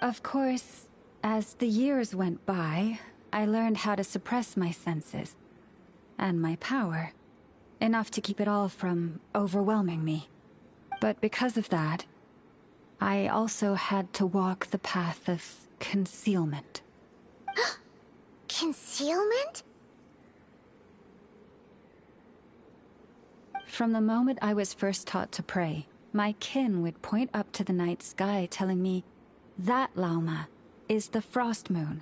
Of course, as the years went by, I learned how to suppress my senses and my power, enough to keep it all from overwhelming me. But because of that, I also had to walk the path of concealment. Concealment? From the moment I was first taught to pray, my kin would point up to the night sky telling me, "That, Lauma, is the frost moon,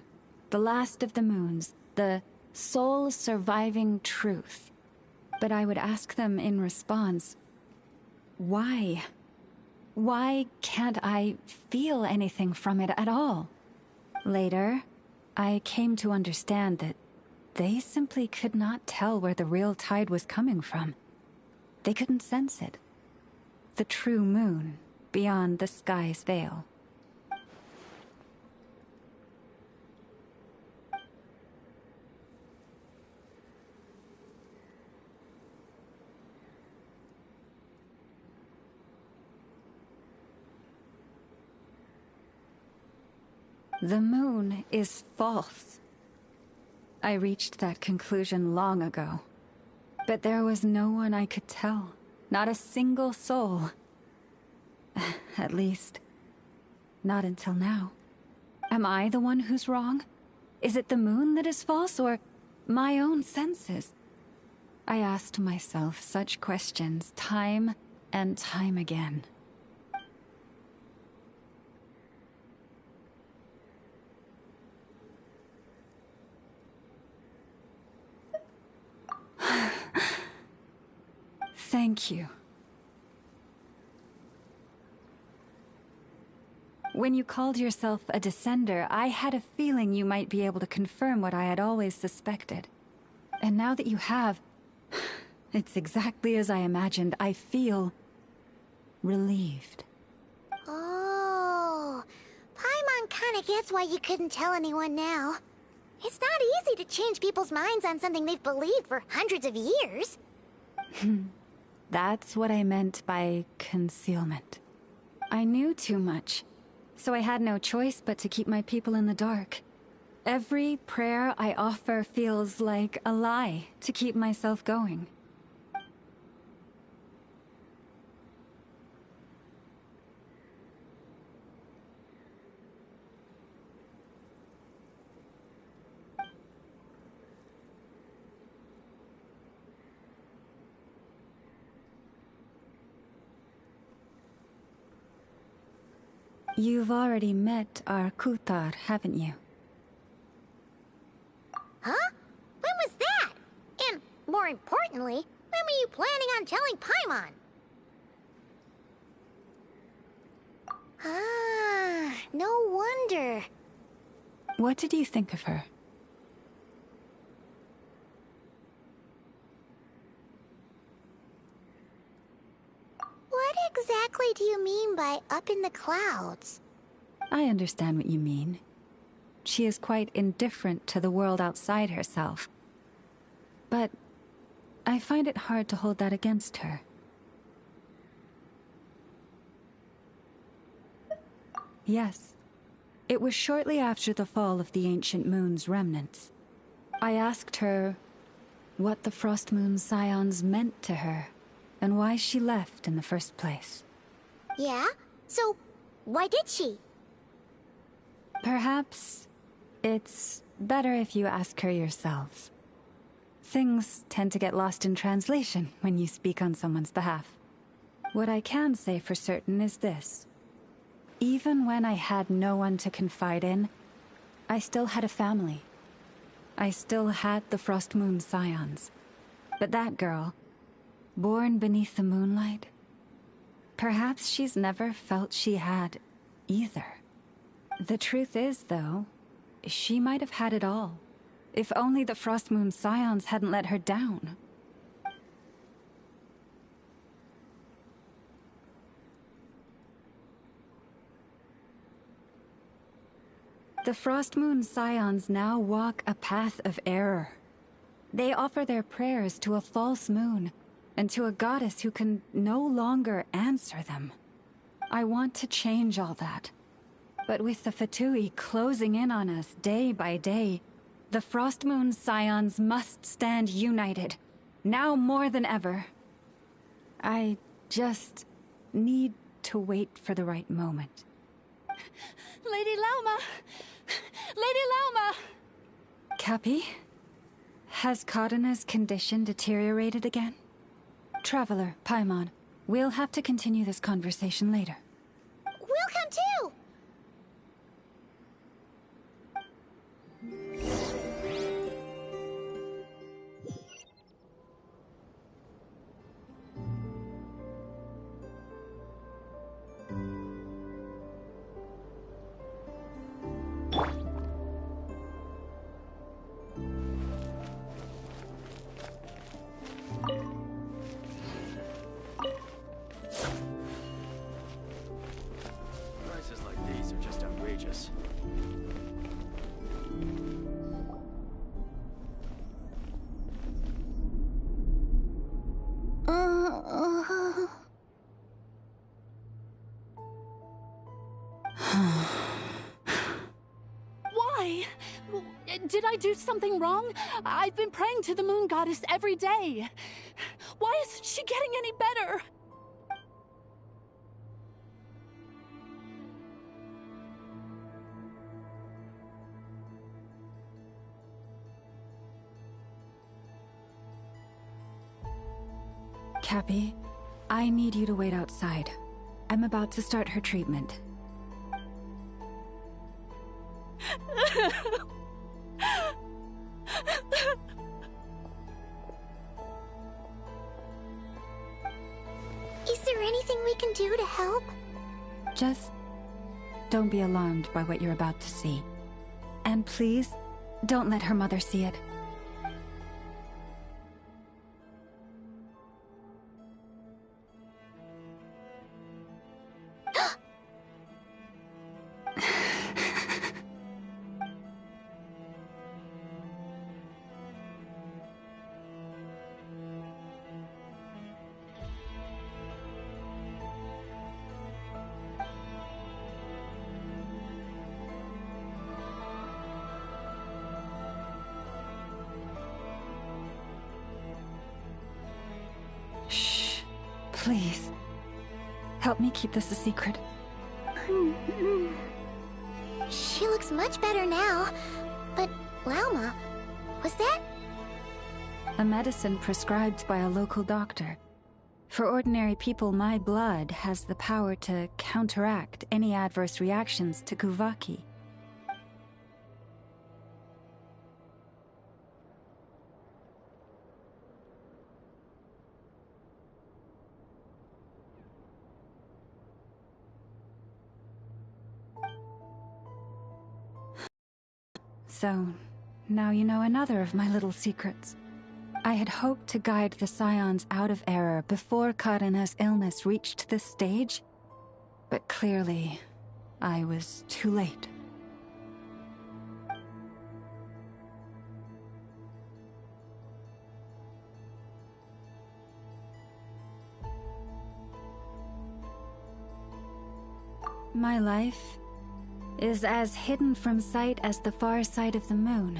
the last of the moons, the sole surviving truth." But I would ask them in response, why? Why can't I feel anything from it at all? Later, I came to understand that they simply could not tell where the real tide was coming from. They couldn't sense it. The true moon beyond the sky's veil. The moon is false. I reached that conclusion long ago. But there was no one I could tell. Not a single soul. At least, not until now. Am I the one who's wrong? Is it the moon that is false, or my own senses? I asked myself such questions time and time again. Thank you. When you called yourself a descender, I had a feeling you might be able to confirm what I had always suspected. And now that you have, it's exactly as I imagined. I feel relieved. Oh, Paimon kinda gets why you couldn't tell anyone now. It's not easy to change people's minds on something they've believed for hundreds of years. That's what I meant by concealment. I knew too much, so I had no choice but to keep my people in the dark. Every prayer I offer feels like a lie to keep myself going. You've already met our Kutar, haven't you? Huh? When was that? And, more importantly, when were you planning on telling Paimon? Ah, no wonder. What did you think of her? What exactly do you mean by up in the clouds? I understand what you mean. She is quite indifferent to the world outside herself. But I find it hard to hold that against her. Yes. It was shortly after the fall of the ancient moon's remnants. I asked her what the Frost Moon Scions meant to her, and why she left in the first place. Yeah? So, why did she? Perhaps it's better if you ask her yourselves. Things tend to get lost in translation when you speak on someone's behalf. What I can say for certain is this. Even when I had no one to confide in, I still had a family. I still had the Frost Moon Scions. But that girl, born beneath the moonlight, perhaps she's never felt she had either. The truth is, though, she might have had it all. If only the Frost Moon Scions hadn't let her down. The Frost Moon Scions now walk a path of error. They offer their prayers to a false moon, and to a goddess who can no longer answer them. I want to change all that. But with the Fatui closing in on us day by day, the Frost Moon Scions must stand united, now more than ever. I just need to wait for the right moment. Lady Lauma! Lady Lauma! Cappy? Has Kadena's condition deteriorated again? Traveler, Paimon, we'll have to continue this conversation later. We'll come too! Prices like Did I do something wrong? I've been praying to the moon goddess every day. Why isn't she getting any better? Cappy, I need you to wait outside. I'm about to start her treatment. Is there anything we can do to help? Just don't be alarmed by what you're about to see. And please, don't let her mother see it. Please, help me keep this a secret. She looks much better now. But, Lauma, was that? A medicine prescribed by a local doctor. For ordinary people, my blood has the power to counteract any adverse reactions to Kuvaki. So, now you know another of my little secrets. I had hoped to guide the Scions out of error before Karina's illness reached this stage, but clearly, I was too late. My life is as hidden from sight as the far side of the moon.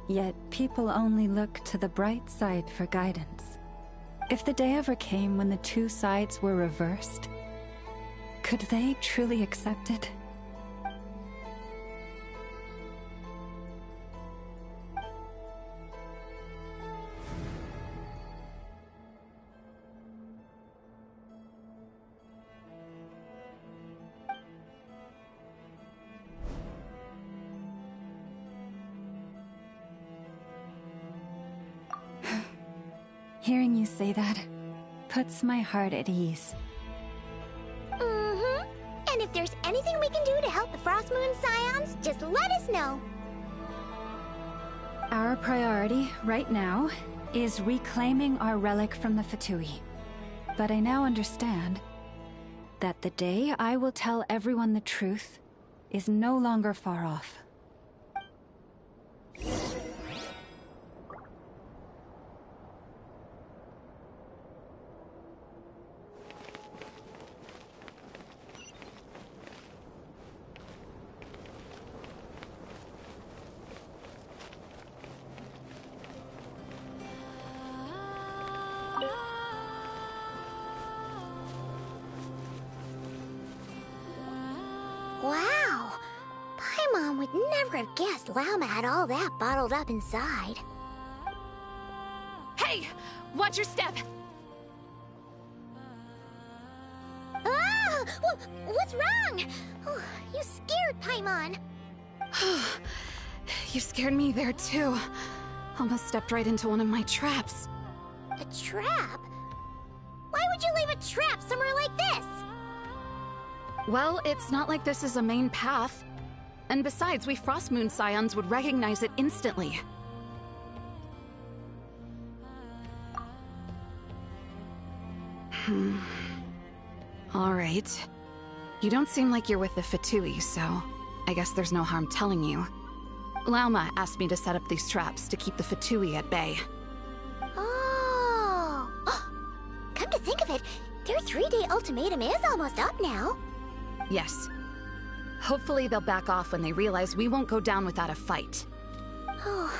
Yet people only look to the bright side for guidance. If the day ever came when the two sides were reversed, could they truly accept it? Hearing you say that puts my heart at ease. Mm-hmm. And if there's anything we can do to help the Frost Moon Scions, just let us know. Our priority, right now, is reclaiming our relic from the Fatui. But I now understand that the day I will tell everyone the truth is no longer far off. Wow! Paimon would never have guessed Lauma had all that bottled up inside. Hey! Watch your step! Ah! What's wrong? Oh, you scared Paimon. You scared me there too. Almost stepped right into one of my traps. A trap? Why would you leave a trap somewhere like this? Well, it's not like this is a main path. And besides, we Frost Moon Scions would recognize it instantly. Alright. You don't seem like you're with the Fatui, so I guess there's no harm telling you. Lauma asked me to set up these traps to keep the Fatui at bay. Oh! Come to think of it, their 3-day ultimatum is almost up now. Yes. Hopefully they'll back off when they realize we won't go down without a fight. Oh,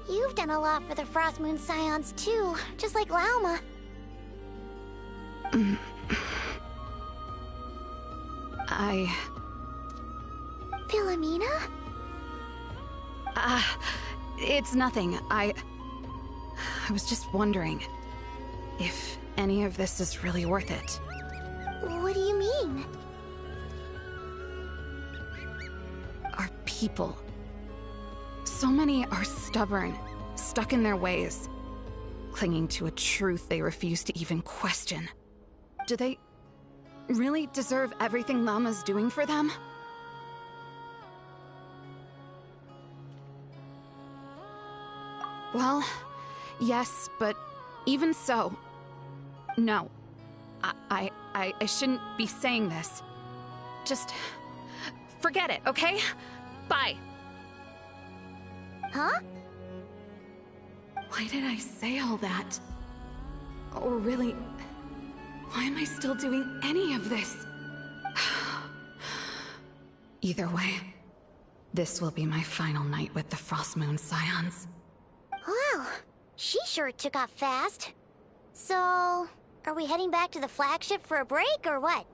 you've done a lot for the Frost Moon Scions too, just like Lauma. Philomena? It's nothing. I was just wondering if any of this is really worth it. What do you mean? Our people. So many are stubborn, stuck in their ways, clinging to a truth they refuse to even question. Do they really deserve everything Lama's doing for them? Well, yes, but even so, no. I shouldn't be saying this. Just forget it, okay? Bye. Huh? Why did I say all that? Or really, why am I still doing any of this? Either way, this will be my final night with the Frost Moon Scions. Wow, she sure took off fast. So, are we heading back to the flagship for a break, or what?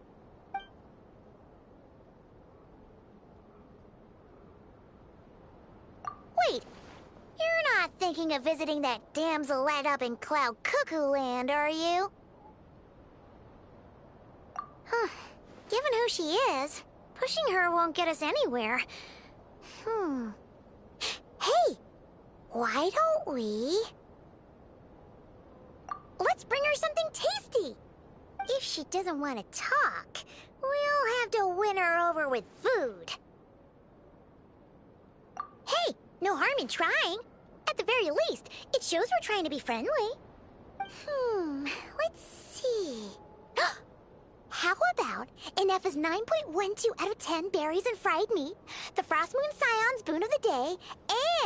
Wait, you're not thinking of visiting that damselette up in Cloud Cuckoo Land, are you? Huh, given who she is, pushing her won't get us anywhere. Hey! Why don't we... Let's bring her something tasty! If she doesn't want to talk, we'll have to win her over with food. Hey, no harm in trying. At the very least, it shows we're trying to be friendly. Let's see... How about an F's 9.12 out of 10 berries and fried meat, the Frost Moon Scion's boon of the day,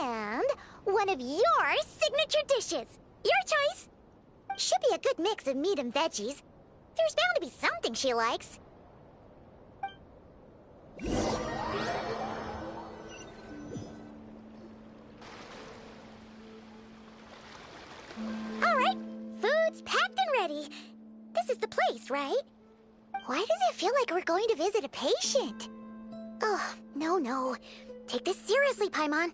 and one of your signature dishes? Your choice. Should be a good mix of meat and veggies. There's bound to be something she likes. All right, food's packed and ready. This is the place, right? Why does it feel like we're going to visit a patient? Oh, no. Take this seriously, Paimon.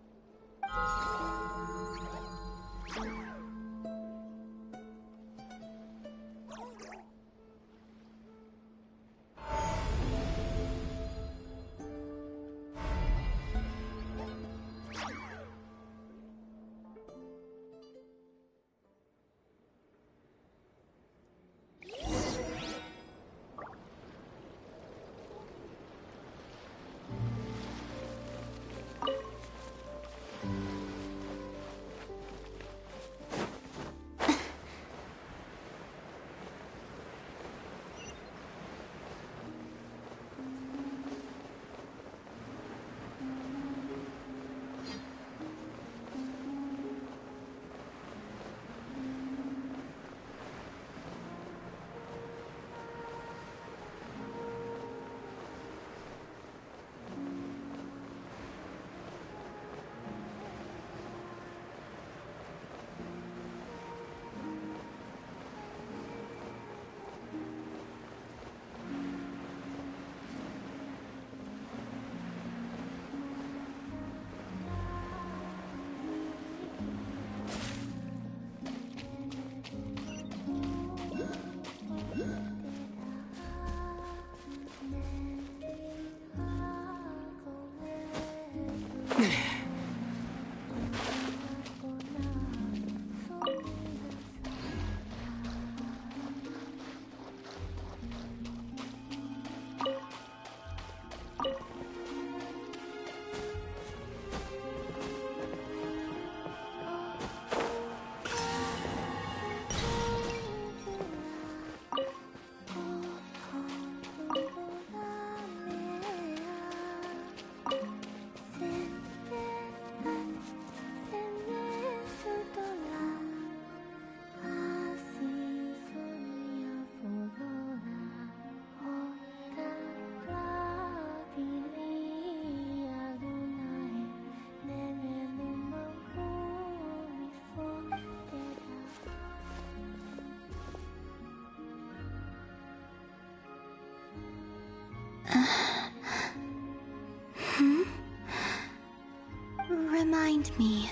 Remind me,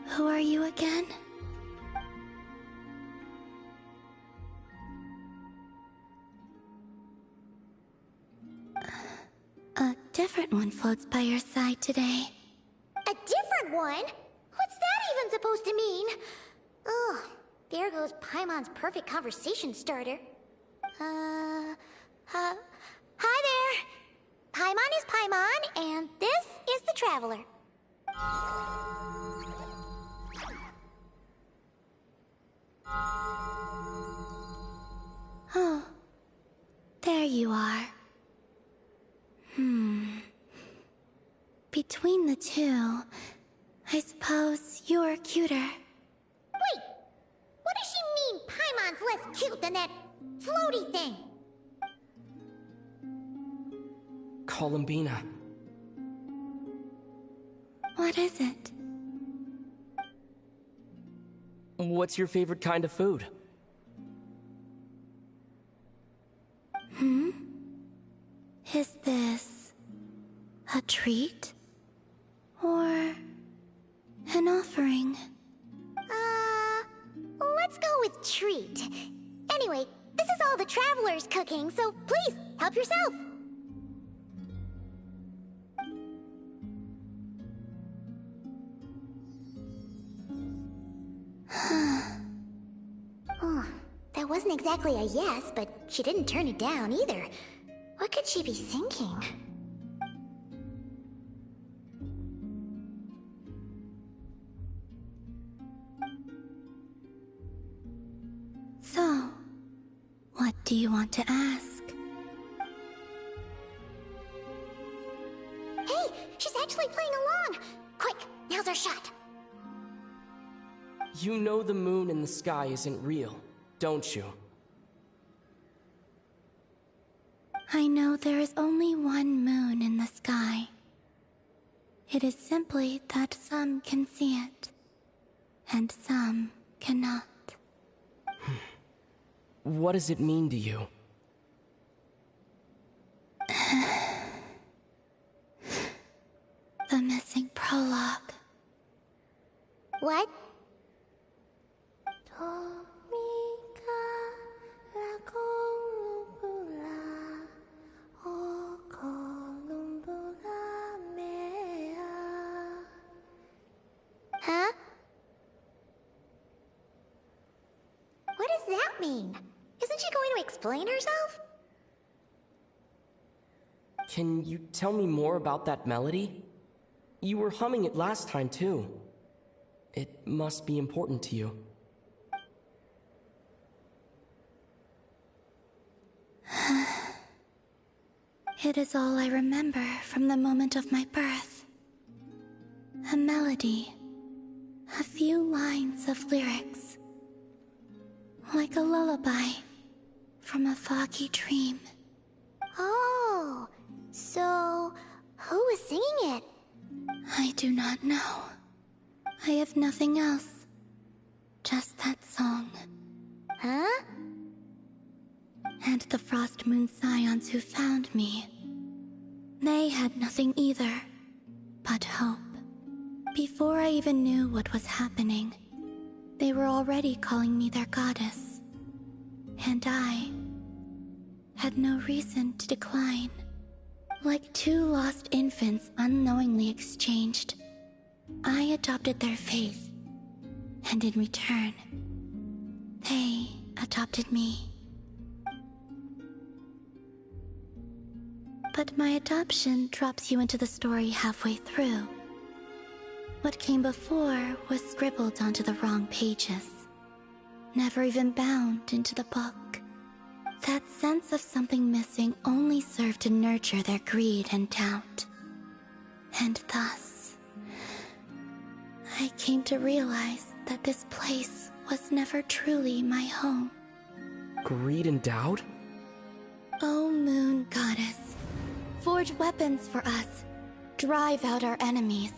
who are you again? A different one floats by your side today. A different one? What's that even supposed to mean? Oh, there goes Paimon's perfect conversation starter. Hi there. Paimon is Paimon, and this is the Traveler. Oh, there you are. Between the two, I suppose you're cuter. Wait! What does she mean Paimon's less cute than that floaty thing? Columbina. What is it? What's your favorite kind of food? Is this a treat? Or an offering? Let's go with treat. Anyway, this is all the Traveler's cooking, so please, help yourself. Oh, that wasn't exactly a yes, but she didn't turn it down either. What could she be thinking? So, what do you want to ask? Hey, she's actually playing along! Quick, now's our shot! You know the moon in the sky isn't real, don't you? I know there is only one moon in the sky. It is simply that some can see it, and some cannot. What does it mean to you? The missing prologue. What? Huh? What does that mean? Isn't she going to explain herself? Can you tell me more about that melody? You were humming it last time, too. It must be important to you. It is all I remember from the moment of my birth. A melody. A few lines of lyrics. Like a lullaby from a foggy dream. Oh, so who was singing it? I do not know. I have nothing else. Just that song. Huh? And the Frost Moon Scions who found me. They had nothing either, but hope. Before I even knew what was happening, they were already calling me their goddess. And I had no reason to decline. Like two lost infants unknowingly exchanged, I adopted their faith. And in return, they adopted me. But my adoption drops you into the story halfway through. What came before was scribbled onto the wrong pages, never even bound into the book. That sense of something missing only served to nurture their greed and doubt. And thus, I came to realize that this place was never truly my home. Greed and doubt? O Moon Goddess, forge weapons for us, drive out our enemies,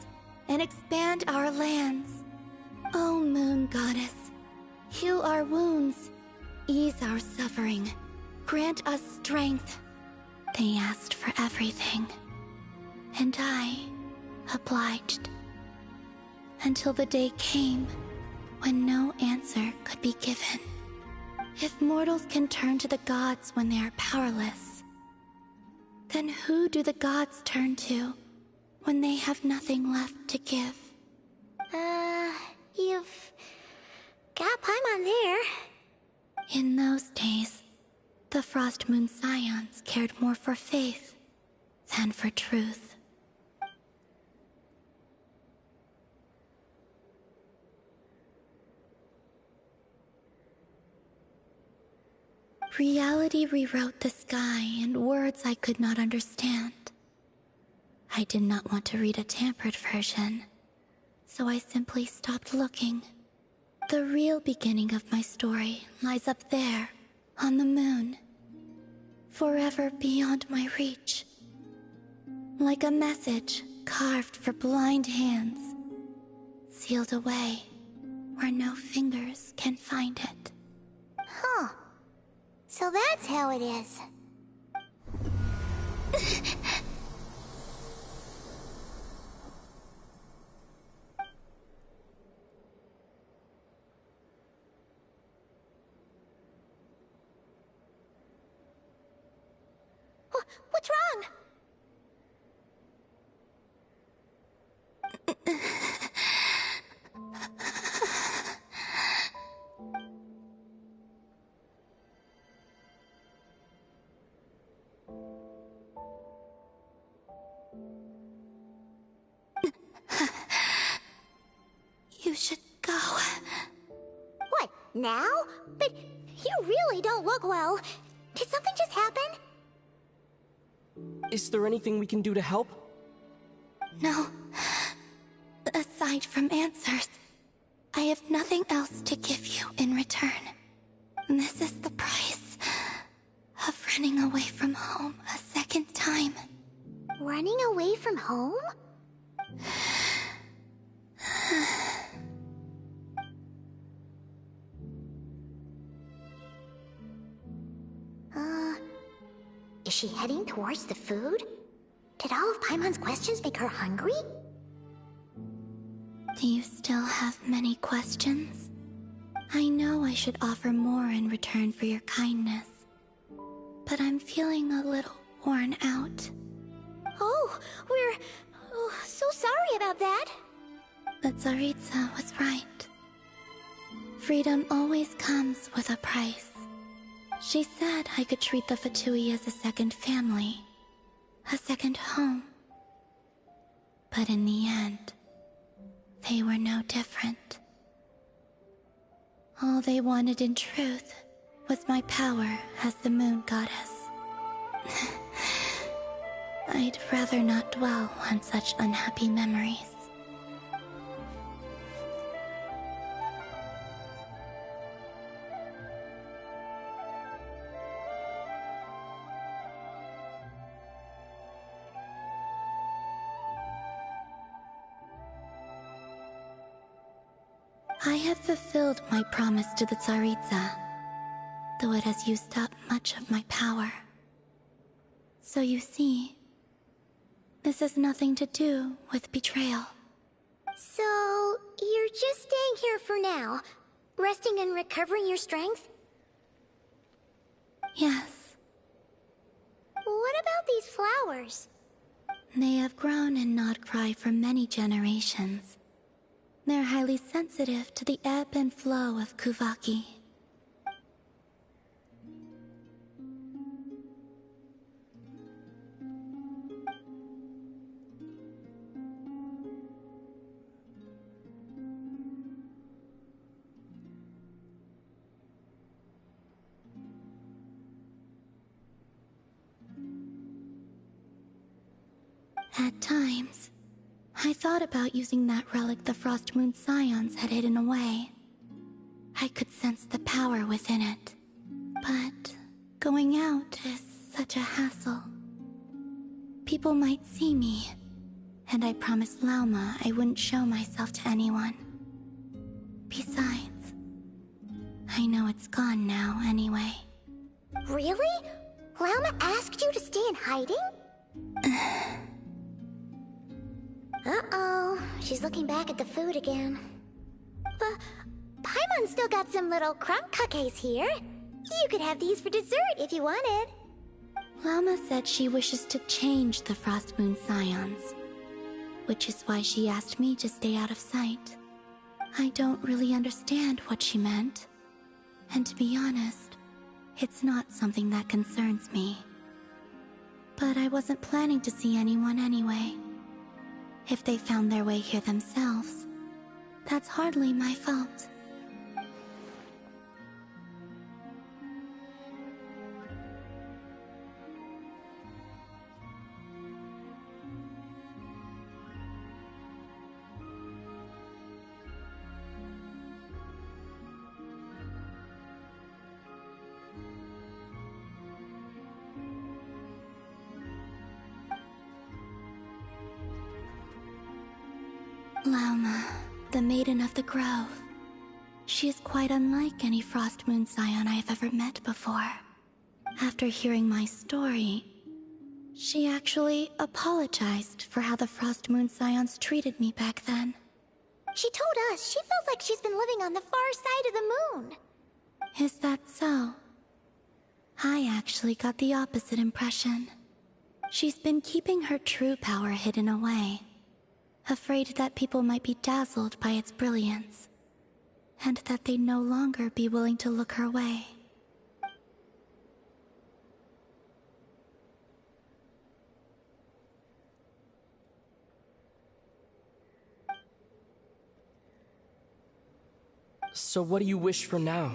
and expand our lands. O Moon Goddess, heal our wounds, ease our suffering, grant us strength. They asked for everything, and I obliged. Until the day came when no answer could be given. If mortals can turn to the gods when they are powerless, then who do the gods turn to when they have nothing left to give? You've got Paimon there. In those days, the Frost Moon Scions cared more for faith than for truth. Reality rewrote the sky in words I could not understand. I did not want to read a tampered version, so I simply stopped looking. The real beginning of my story lies up there, on the moon, forever beyond my reach. Like a message carved for blind hands, sealed away where no fingers can find it. Huh. So that's how it is. What's wrong? You should go. What, now? But you really don't look well. Did something just happen? Is there anything we can do to help? No. Aside from answers, I have nothing else to give you in return. This is the price of running away from home a second time. Running away from home? Is she heading towards the food? Did all of Paimon's questions make her hungry? Do you still have many questions? I know I should offer more in return for your kindness, but I'm feeling a little worn out. Oh, we're so sorry about that. But Tsaritsa was right. Freedom always comes with a price. She said I could treat the Fatui as a second family, a second home. But in the end, they were no different. All they wanted in truth was my power as the moon goddess. I'd rather not dwell on such unhappy memories. I have fulfilled my promise to the Tsaritsa, though it has used up much of my power. So you see, this has nothing to do with betrayal. So, you're just staying here for now, resting and recovering your strength? Yes. What about these flowers? They have grown in Nodcry for many generations. They're highly sensitive to the ebb and flow of Kuvaki. At times, I thought about using that relic the Frost Moon Scions had hidden away. I could sense the power within it. But going out is such a hassle. People might see me, and I promised Lauma I wouldn't show myself to anyone. Besides, I know it's gone now anyway. Really? Lauma asked you you to stay in hiding? Uh-oh, she's looking back at the food again. But Paimon still got some little crumb cookies here. You could have these for dessert if you wanted. Llama said she wishes to change the Frost Moon Scions, which is why she asked me to stay out of sight. I don't really understand what she meant, and to be honest, it's not something that concerns me. But I wasn't planning to see anyone anyway. If they found their way here themselves, that's hardly my fault. Lauma, the Maiden of the Grove. She is quite unlike any Frost Moon Scion I have ever met before. After hearing my story, she actually apologized for how the Frost Moon Scions treated me back then. She told us she feels like she's been living on the far side of the moon. Is that so? I actually got the opposite impression. She's been keeping her true power hidden away, afraid that people might be dazzled by its brilliance, and that they'd no longer be willing to look her way. So what do you wish for now?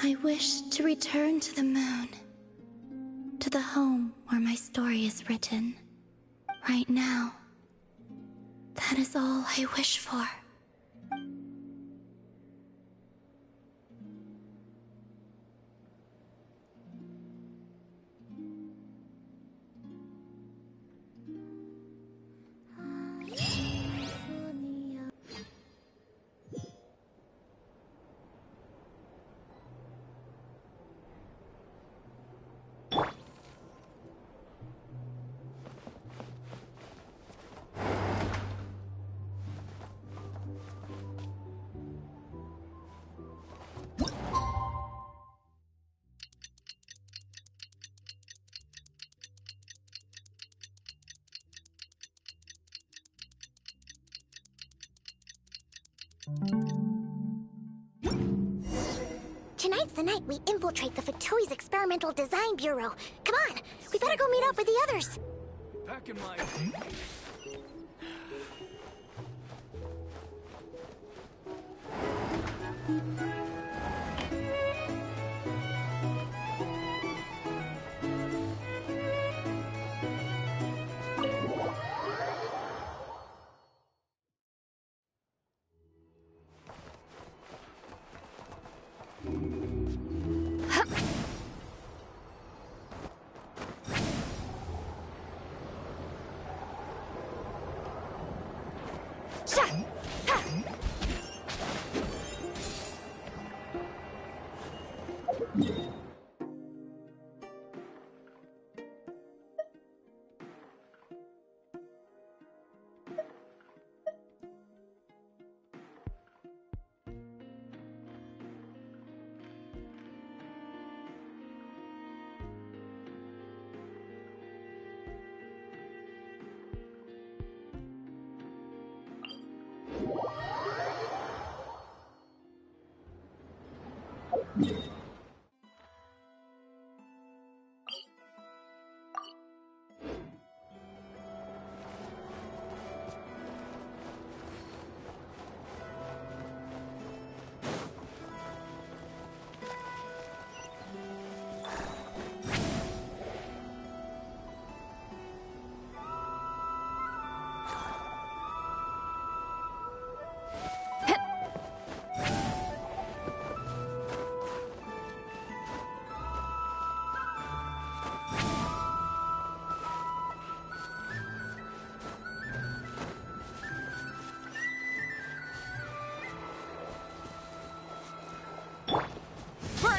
I wish to return to the moon, to the home where my story is written. Right now, that is all I wish for. Tonight's the night we infiltrate the Fatoi's Experimental Design Bureau. Come on, we better go meet up with the others. Packing my...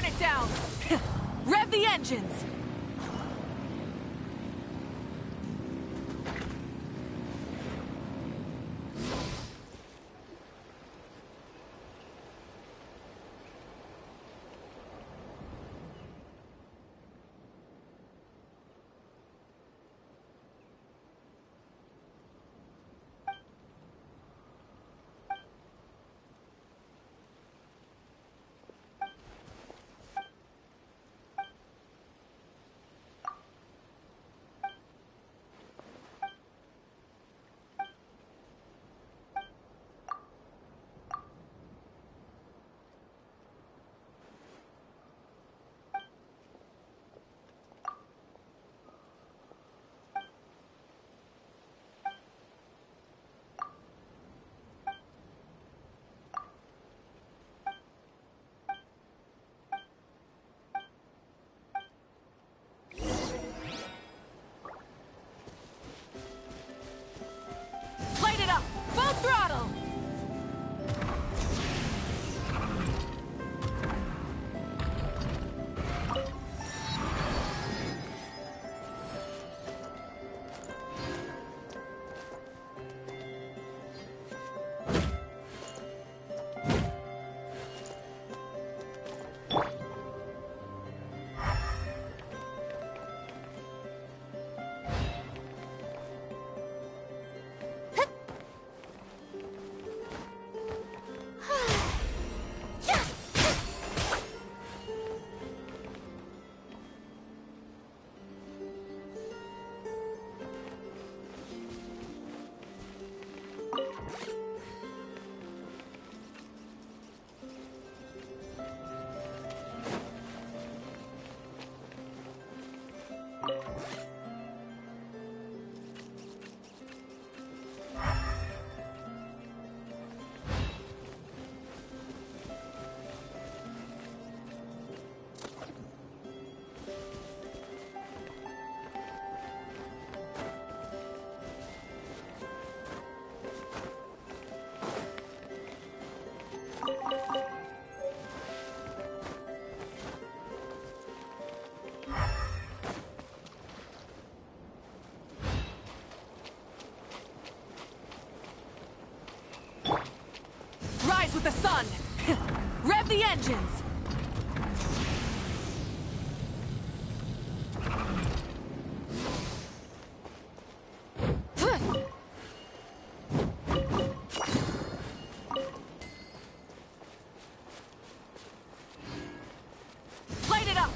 Burn it down! Rev the engines! Light it up! Full throttle! Rise with the sun! Rev the engines! Light it up!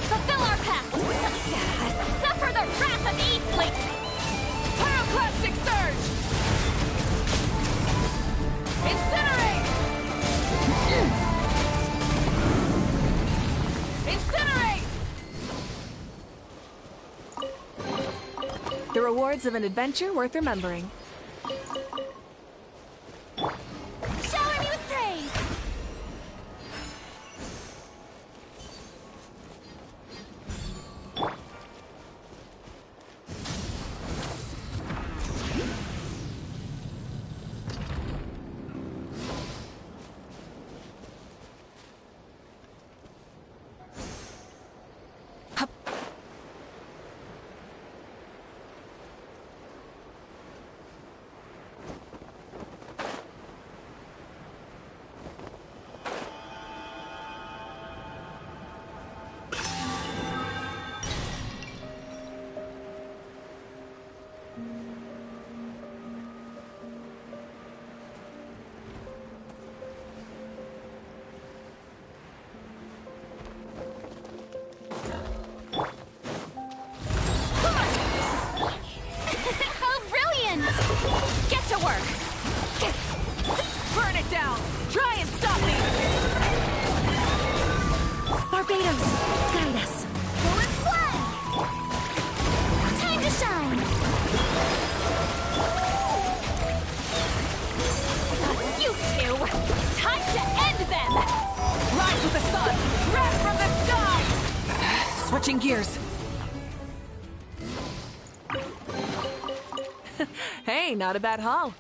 Fulfill our pact! Suffer the wrath of Eastling! Pyroclastic surge! Incinerate! Incinerate! The rewards of an adventure worth remembering. Shower me with praise! Switching gears. Hey, not a bad haul.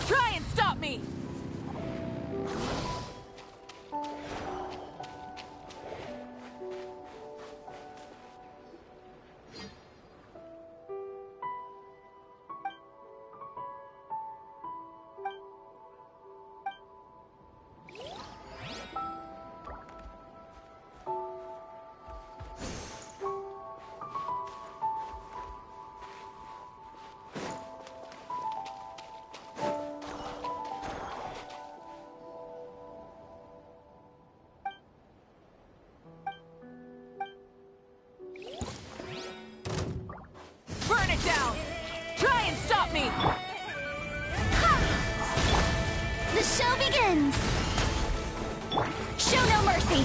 Try and stop me! Down! Try and stop me! Ha! The show begins! Show no mercy!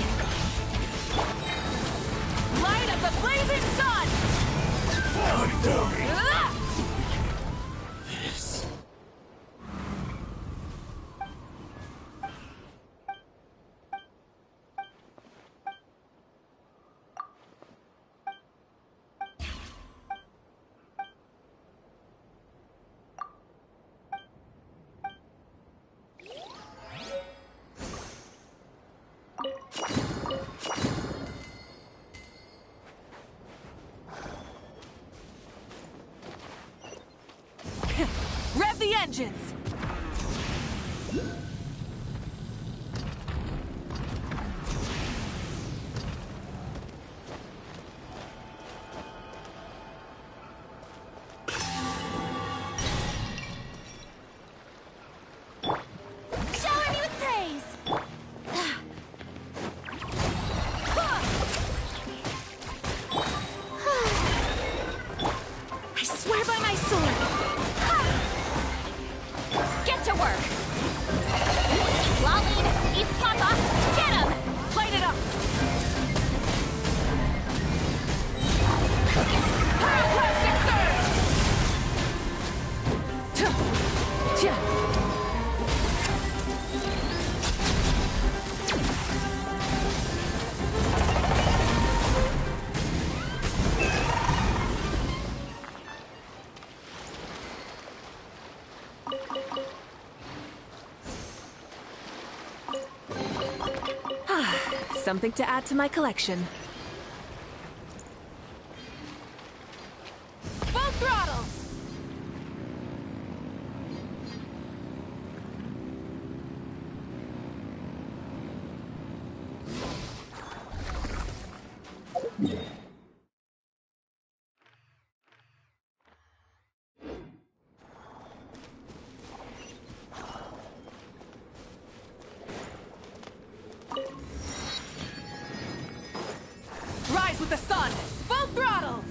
Light of the blazing sun! This. Rev the engines! Shower me with praise! I swear by my sword! Get to work! Lolline, East Papa, get him! Light it up! Pyroclastic surge! Something to add to my collection. Full throttle! Rise with the sun! Full throttle!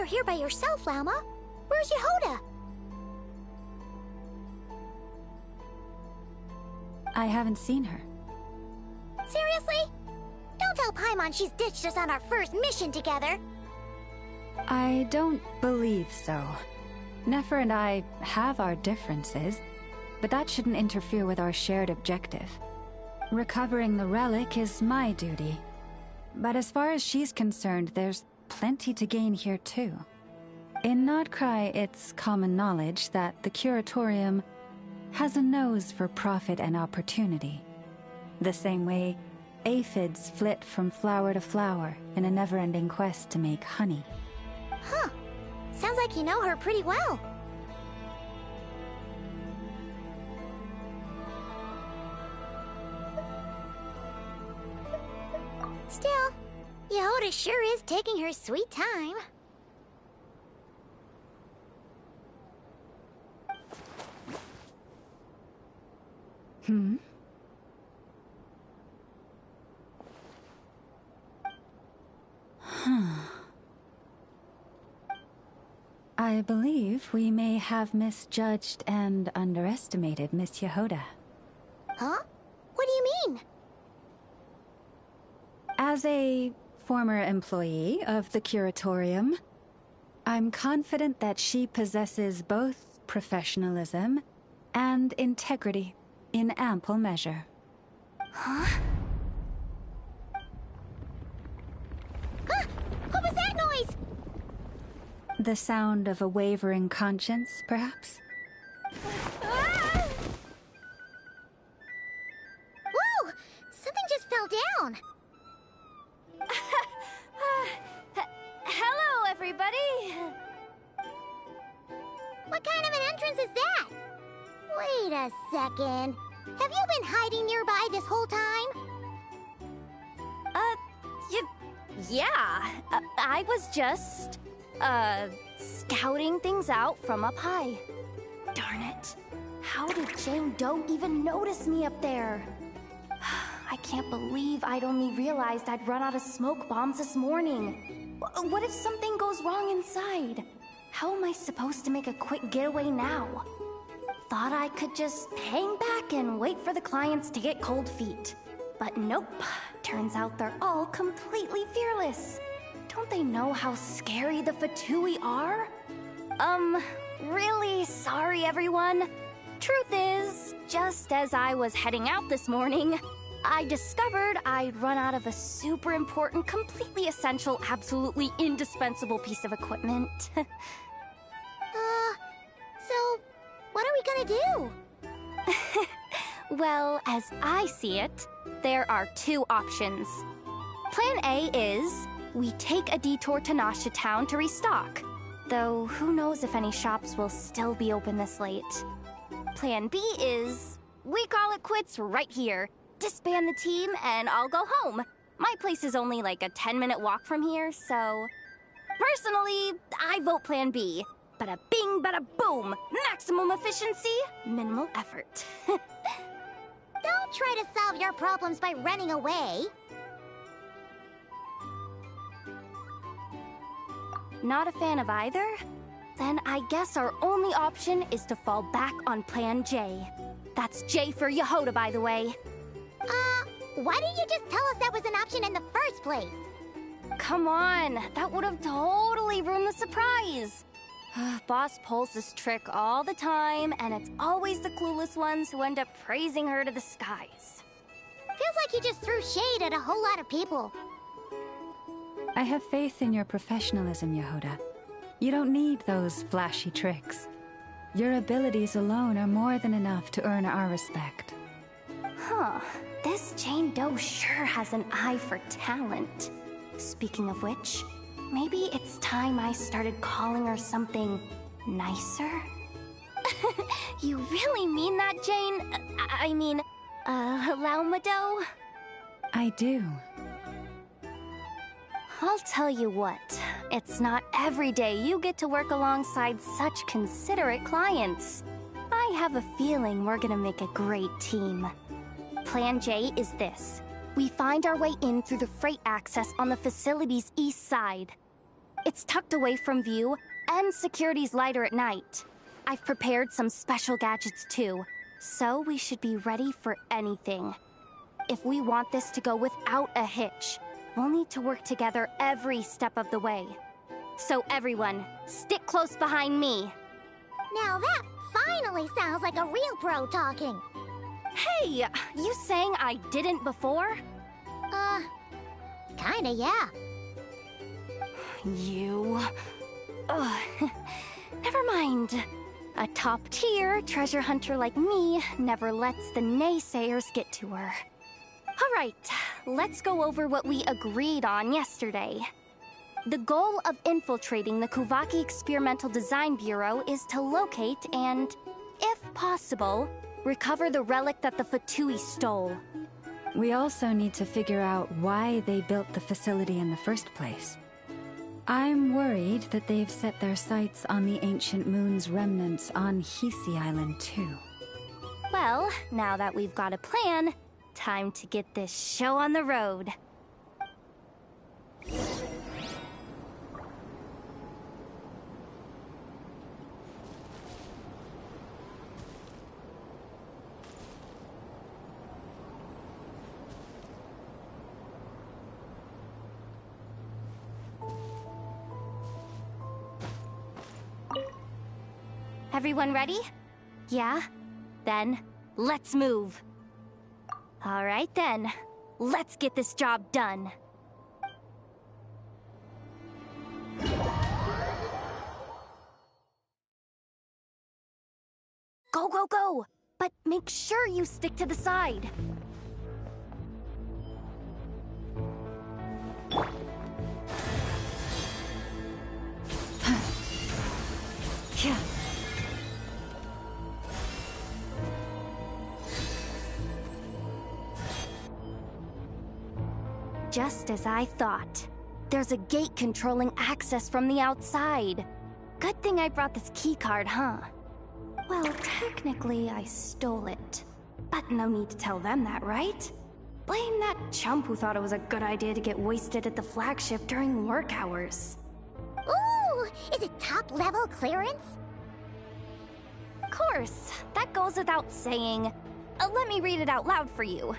you're here by yourself, Lauma. Where's Yehoda? I haven't seen her. Seriously? Don't tell Paimon she's ditched us on our first mission together. I don't believe so. Nefer and I have our differences, but that shouldn't interfere with our shared objective. Recovering the relic is my duty. But as far as she's concerned, there's plenty to gain here too. In Nodcry, it's common knowledge that the Curatorium has a nose for profit and opportunity. The same way aphids flit from flower to flower in a never-ending quest to make honey. Huh. Sounds like you know her pretty well. Still, Yehoda sure is taking her sweet time. I believe we may have misjudged and underestimated Miss Yehoda. Huh? What do you mean? As a former employee of the Curatorium, I'm confident that she possesses both professionalism and integrity in ample measure. Huh? Huh? What was that noise? The sound of a wavering conscience, perhaps? Ah! Whoa! Something just fell down. Hello, everybody! What kind of an entrance is that? Wait a second. Have you been hiding nearby this whole time? Yeah. I was just, scouting things out from up high. Darn it. How did Jane Doe even notice me up there? I can't believe I'd only realized I'd run out of smoke bombs this morning. What if something goes wrong inside? How am I supposed to make a quick getaway now? Thought I could just hang back and wait for the clients to get cold feet. But nope. Turns out they're all completely fearless. Don't they know how scary the Fatui are? Really sorry, everyone. Truth is, just as I was heading out this morning, I discovered I'd run out of a super important, completely essential, absolutely indispensable piece of equipment. So, what are we gonna do? Well, as I see it, there are two options. Plan A is, we take a detour to Nasha Town to restock. Though, who knows if any shops will still be open this late. Plan B is, we call it quits right here. Disband the team and I'll go home. My place is only like a 10-minute walk from here, so... Personally, I vote Plan B. Bada bing, bada boom! Maximum efficiency, minimal effort. Don't try to solve your problems by running away. Not a fan of either? Then I guess our only option is to fall back on Plan J. That's J for Yehoda, by the way. Why didn't you just tell us that was an option in the first place? Come on, that would have totally ruined the surprise. Boss pulls this trick all the time, and it's always the clueless ones who end up praising her to the skies. Feels like you just threw shade at a whole lot of people. I have faith in your professionalism, Yehoda. You don't need those flashy tricks. Your abilities alone are more than enough to earn our respect. Huh. This Jane Doe sure has an eye for talent. Speaking of which, maybe it's time I started calling her something nicer? You really mean that, Jane? I mean, Lauma Doe? I do. I'll tell you what, it's not every day you get to work alongside such considerate clients. I have a feeling we're gonna make a great team. Plan J is this. We find our way in through the freight access on the facility's east side. It's tucked away from view, and security's lighter at night. I've prepared some special gadgets too, so we should be ready for anything. If we want this to go without a hitch, we'll need to work together every step of the way. So everyone, stick close behind me. Now that finally sounds like a real pro talking. Hey, you saying I didn't before? Kinda, yeah. You... Ugh. Never mind. A top-tier treasure hunter like me never lets the naysayers get to her. Alright, let's go over what we agreed on yesterday. The goal of infiltrating the Kuvaki Experimental Design Bureau is to locate and, if possible, recover the relic that the Fatui stole. We also need to figure out why they built the facility in the first place. I'm worried that they've set their sights on the ancient moon's remnants on Hisi Island too. Well, now that we've got a plan, time to get this show on the road. Everyone ready? Yeah? Then, let's move. All right then, let's get this job done. Go, go, go! But make sure you stick to the side. Yeah. Just as I thought. There's a gate controlling access from the outside. Good thing I brought this keycard, huh? Well, technically I stole it. But no need to tell them that, right? Blame that chump who thought it was a good idea to get wasted at the flagship during work hours. Ooh! Is it top-level clearance? Of course, that goes without saying. Let me read it out loud for you.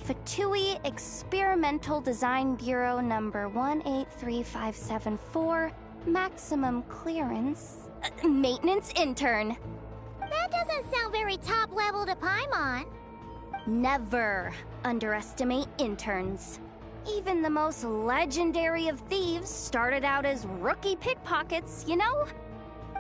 Fatui Experimental Design Bureau number 183574, maximum clearance, maintenance intern. That doesn't sound very top-level to Paimon. Never underestimate interns. Even the most legendary of thieves started out as rookie pickpockets, you know?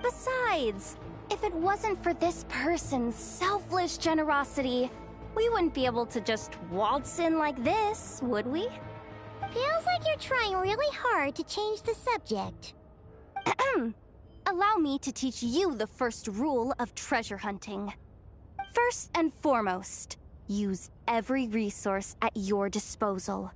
Besides, if it wasn't for this person's selfless generosity, we wouldn't be able to just waltz in like this, would we? Feels like you're trying really hard to change the subject. Allow me to teach you the first rule of treasure hunting. First and foremost, use every resource at your disposal.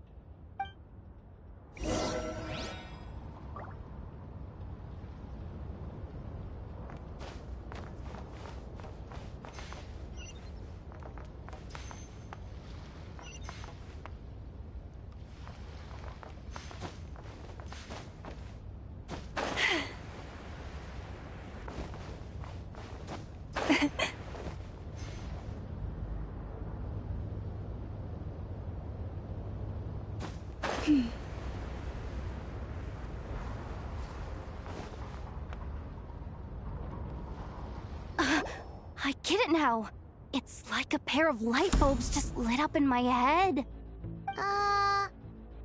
I get it now. It's like a pair of light bulbs just lit up in my head.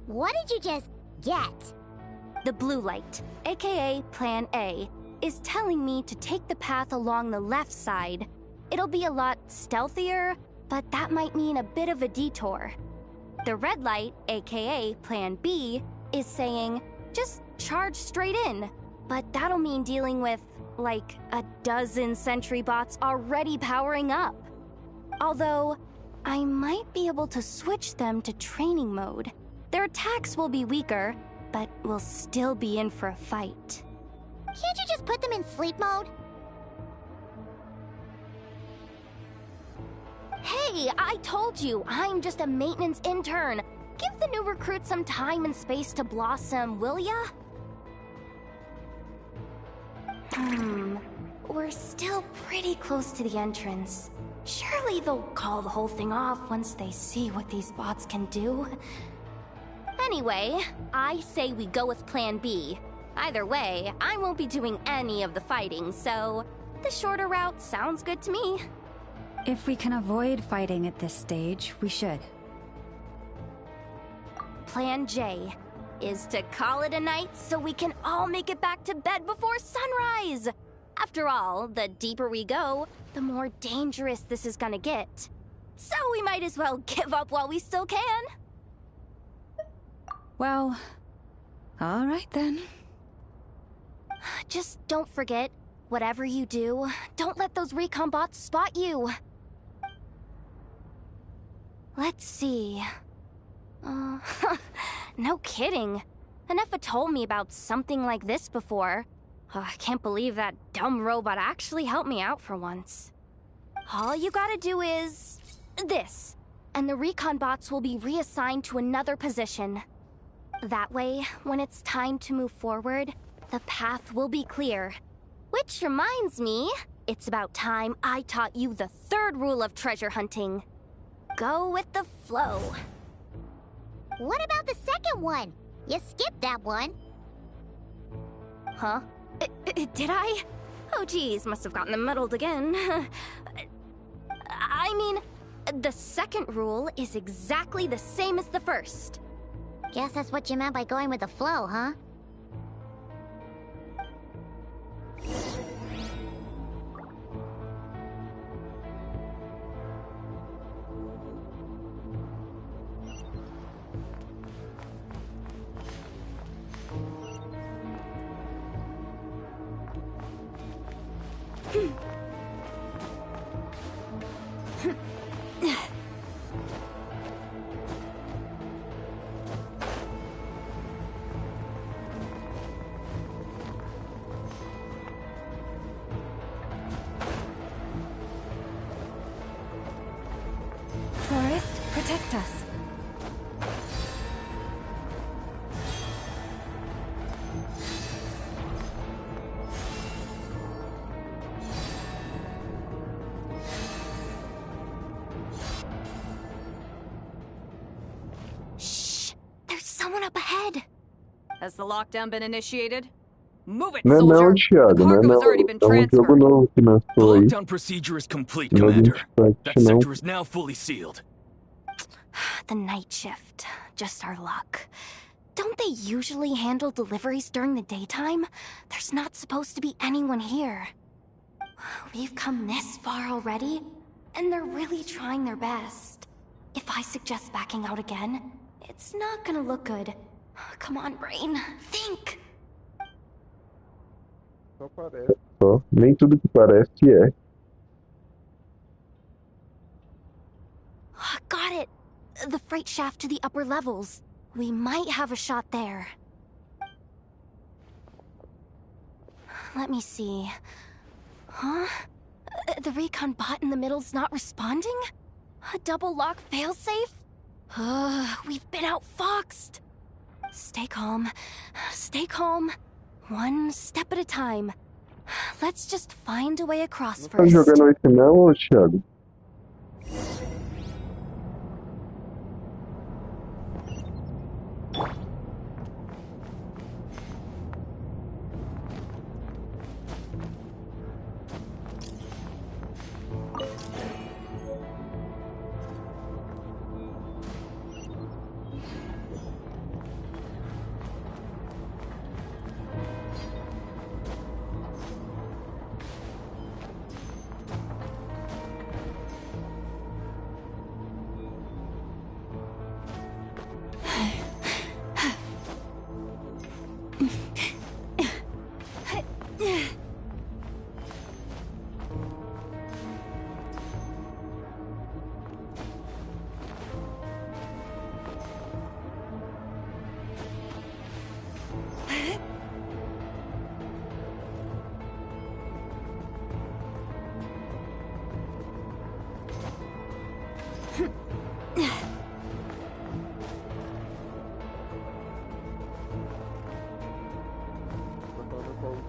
What did you just get? The blue light, aka Plan A, is telling me to take the path along the left side. It'll be a lot stealthier, but that might mean a bit of a detour. The red light, aka Plan B, is saying, just charge straight in. But that'll mean dealing with, like, a dozen sentry bots already powering up. Although, I might be able to switch them to training mode. Their attacks will be weaker, but we'll still be in for a fight. Can't you just put them in sleep mode? Hey, I told you, I'm just a maintenance intern. Give the new recruit some time and space to blossom, will ya? We're still pretty close to the entrance. Surely they'll call the whole thing off once they see what these bots can do. Anyway, I say we go with Plan B. Either way, I won't be doing any of the fighting, so the shorter route sounds good to me. If we can avoid fighting at this stage, we should. Plan J is to call it a night so we can all make it back to bed before sunrise. After all, the deeper we go, the more dangerous this is gonna get. So we might as well give up while we still can. Well, all right then. Just don't forget, whatever you do, don't let those recon bots spot you. Let's see. No kidding. Enough told me about something like this before. I can't believe that dumb robot actually helped me out for once. All you gotta do is this, and the recon bots will be reassigned to another position. That way, when it's time to move forward, the path will be clear. Which reminds me, it's about time I taught you the third rule of treasure hunting. Go with the flow. What about the second one? You skipped that one. Huh? Did I? Oh geez, must have gotten them muddled again. I mean, the second rule is exactly the same as the first. Guess that's what you meant by going with the flow, huh? Forest, protect us. Shh! There's someone up ahead! Has the lockdown been initiated? Move it, Não, soldier! Thiago, The cargo has already been é um jogo transferred. novo que lançou The aí. lockdown procedure is complete, Não Commander. Genshin That não. sector is now fully sealed. The night shift. Just our luck. Don't they usually handle deliveries during the daytime? There's not supposed to be anyone here. We've come this far already, and they're really trying their best. If I suggest backing out again, it's not gonna look good. Come on, brain. Think! Só parece. Só. Nem tudo que parece é. Got it! The freight shaft to the upper levels. We might have a shot there. Let me see. Huh? The recon bot in the middle's not responding? A double lock failsafe? We've been outfoxed. Stay calm. Stay calm. One step at a time. Let's just find a way across Não tá first. jogando esse não, ô Thiago?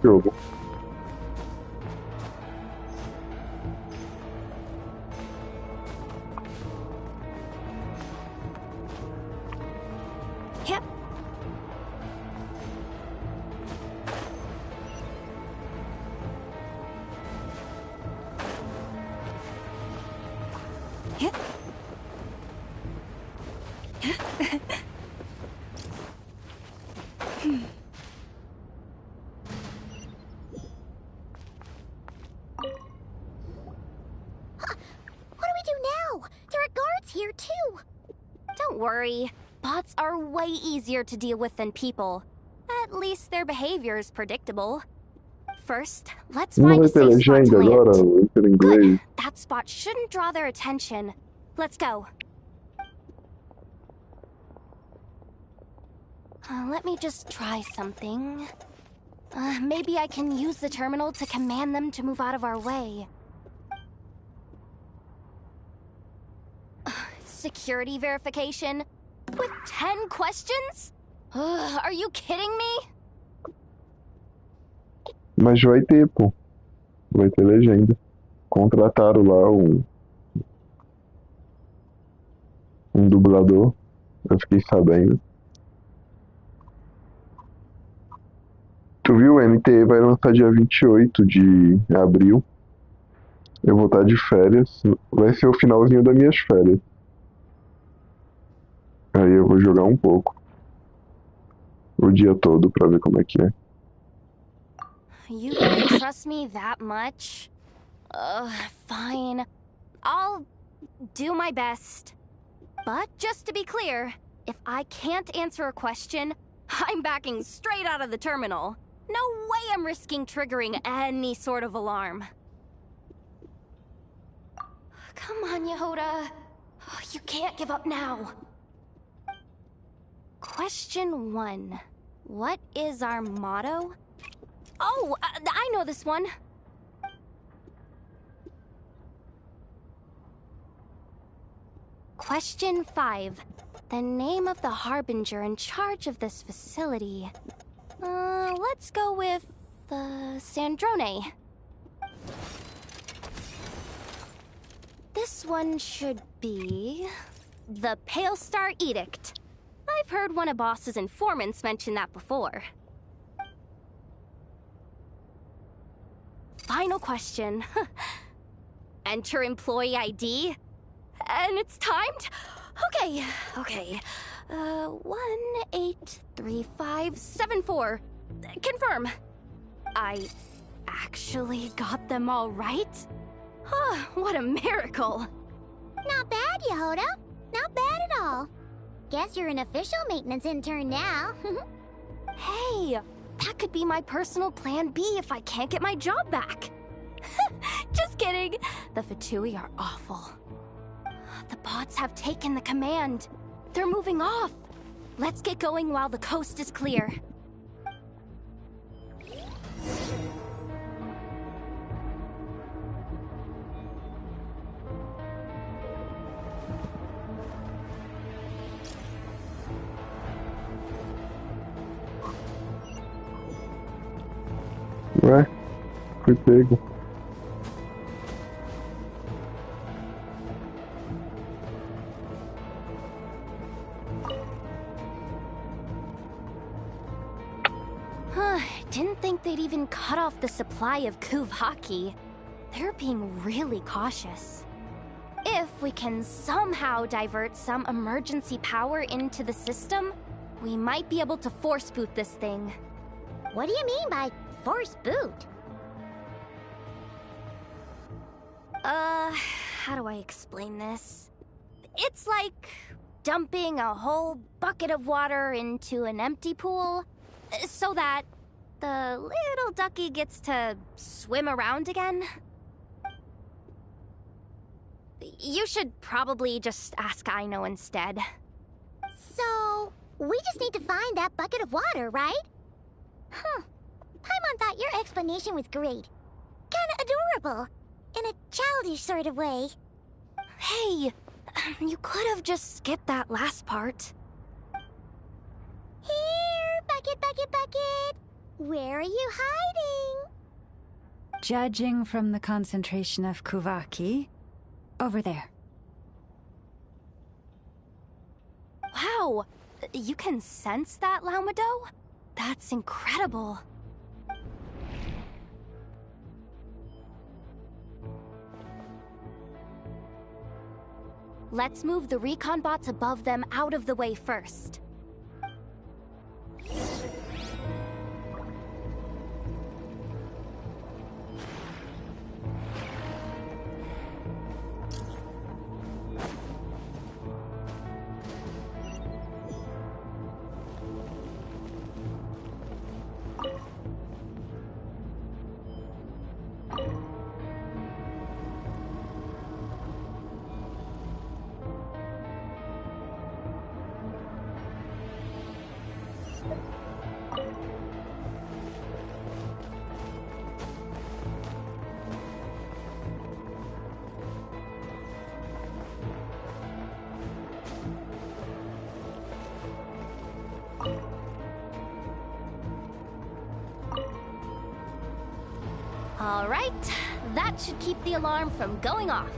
Jogo. What do we do now? There are guards here, too. Don't worry. Bots are way easier to deal with than people. At least their behavior is predictable. First, let's Não find vai a ter safe spot to legenda agora, land. vai ter inglês. Good. That spot shouldn't draw their attention. Let's go. Let me just try something. Maybe I can use the terminal to command them to move out of our way. Security verification? With 10 questions? Are you kidding me? Mas vai ter, pô. Vai ter legenda. Contrataram lá um dublador. Eu fiquei sabendo. Tu viu? O NT vai lançar dia 28 de abril. Eu vou estar de férias. Vai ser o finalzinho das minhas férias. Aí eu vou jogar um pouco. O dia todo pra ver como é que é. You really trust me that much? Fine. I'll do my best. But just to be clear, if I can't answer a question, I'm backing straight out of the terminal. No way I'm risking triggering any sort of alarm. Come on, Yehoda. You can't give up now. Question 1. What is our motto? Oh, I know this one. Question 5. The name of the harbinger in charge of this facility. Let's go with Sandrone. This one should be the Pale Star Edict. I've heard one of Boss's informants mention that before. Final question. Enter employee ID. And it's timed? Okay. 183574. Confirm. I actually got them all right? What a miracle. Not bad, Yehoda. Not bad at all. Guess you're an official maintenance intern now. Hey, that could be my personal plan B if I can't get my job back. Just kidding. The Fatui are awful. The bots have taken the command. They're moving off. Let's get going while the coast is clear. Ué, fui pego. Didn't think they'd even cut off the supply of Kuvaki. They're being really cautious. If we can somehow divert some emergency power into the system, we might be able to force boot this thing. What do you mean by force boot? How do I explain this? It's like dumping a whole bucket of water into an empty pool, so that the little ducky gets to swim around again. You should probably just ask Aino instead. So, we just need to find that bucket of water, right? Paimon thought your explanation was great. Kinda adorable. In a childish sort of way. Hey, you could have just skipped that last part. Here, bucket, bucket, bucket. Where are you hiding? Judging from the concentration of Kuvaki, over there. Wow, you can sense that, Laumado? That's incredible. Let's move the recon bots above them out of the way first. All right, that should keep the alarm from going off.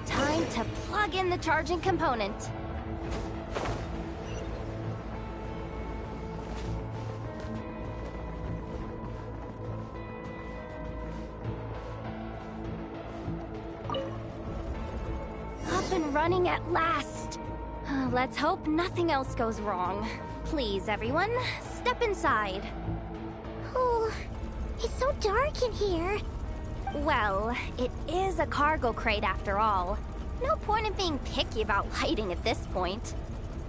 Time to plug in the charging component. Up and running at last. Let's hope nothing else goes wrong. Please, everyone, step inside. Oh, it's so dark in here. Well, it is a cargo crate after all. No point in being picky about lighting at this point.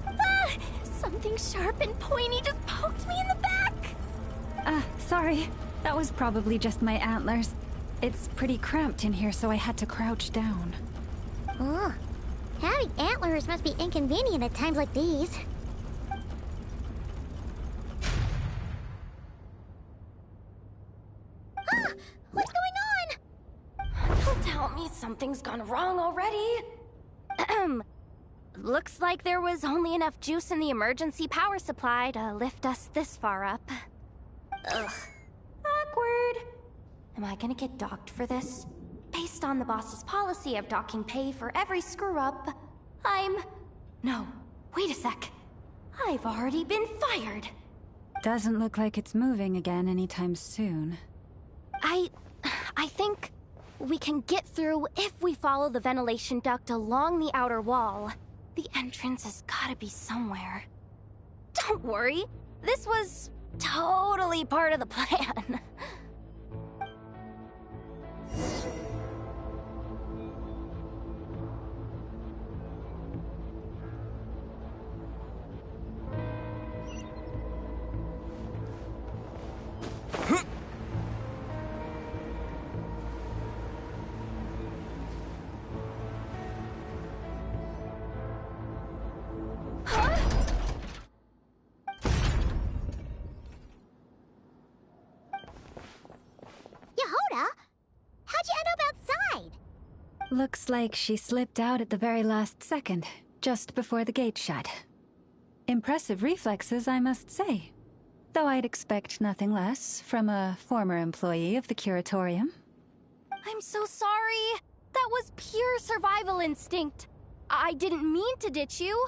Ah! Something sharp and pointy just poked me in the back! Sorry. That was probably just my antlers. It's pretty cramped in here, so I had to crouch down. Oh, having antlers must be inconvenient at times like these. Ah! What's going on? Don't tell me something's gone wrong already. Looks like there was only enough juice in the emergency power supply to lift us this far up. Ugh. Awkward. Am I gonna get docked for this? Based on the boss's policy of docking pay for every screw-up, No, wait a sec. I've already been fired. Doesn't look like it's moving again anytime soon. I think we can get through if we follow the ventilation duct along the outer wall. The entrance has gotta be somewhere. Don't worry, this was totally part of the plan. Yehoda? How'd you end up outside? Looks like she slipped out at the very last second, just before the gate shut. Impressive reflexes, I must say. Though I'd expect nothing less from a former employee of the curatorium. I'm so sorry. That was pure survival instinct. I didn't mean to ditch you.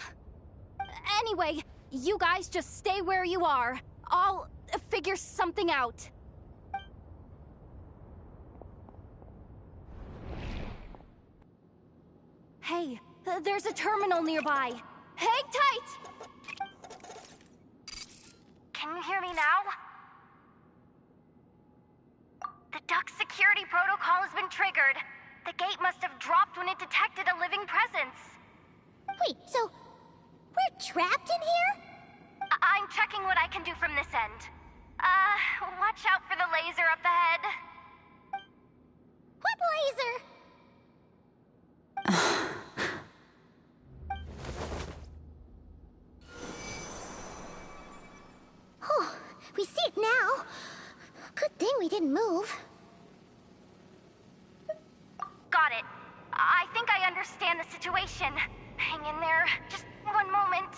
Anyway, you guys just stay where you are. I'll figure something out. Hey, there's a terminal nearby. Hang tight! Can you hear me now? The duct security protocol has been triggered. The gate must have dropped when it detected a living presence. Wait, so we're trapped in here? I'm checking what I can do from this end. Watch out for the laser up ahead. What laser? Oh, we see it now. Good thing we didn't move. Got it. I think I understand the situation. Hang in there. Just one moment.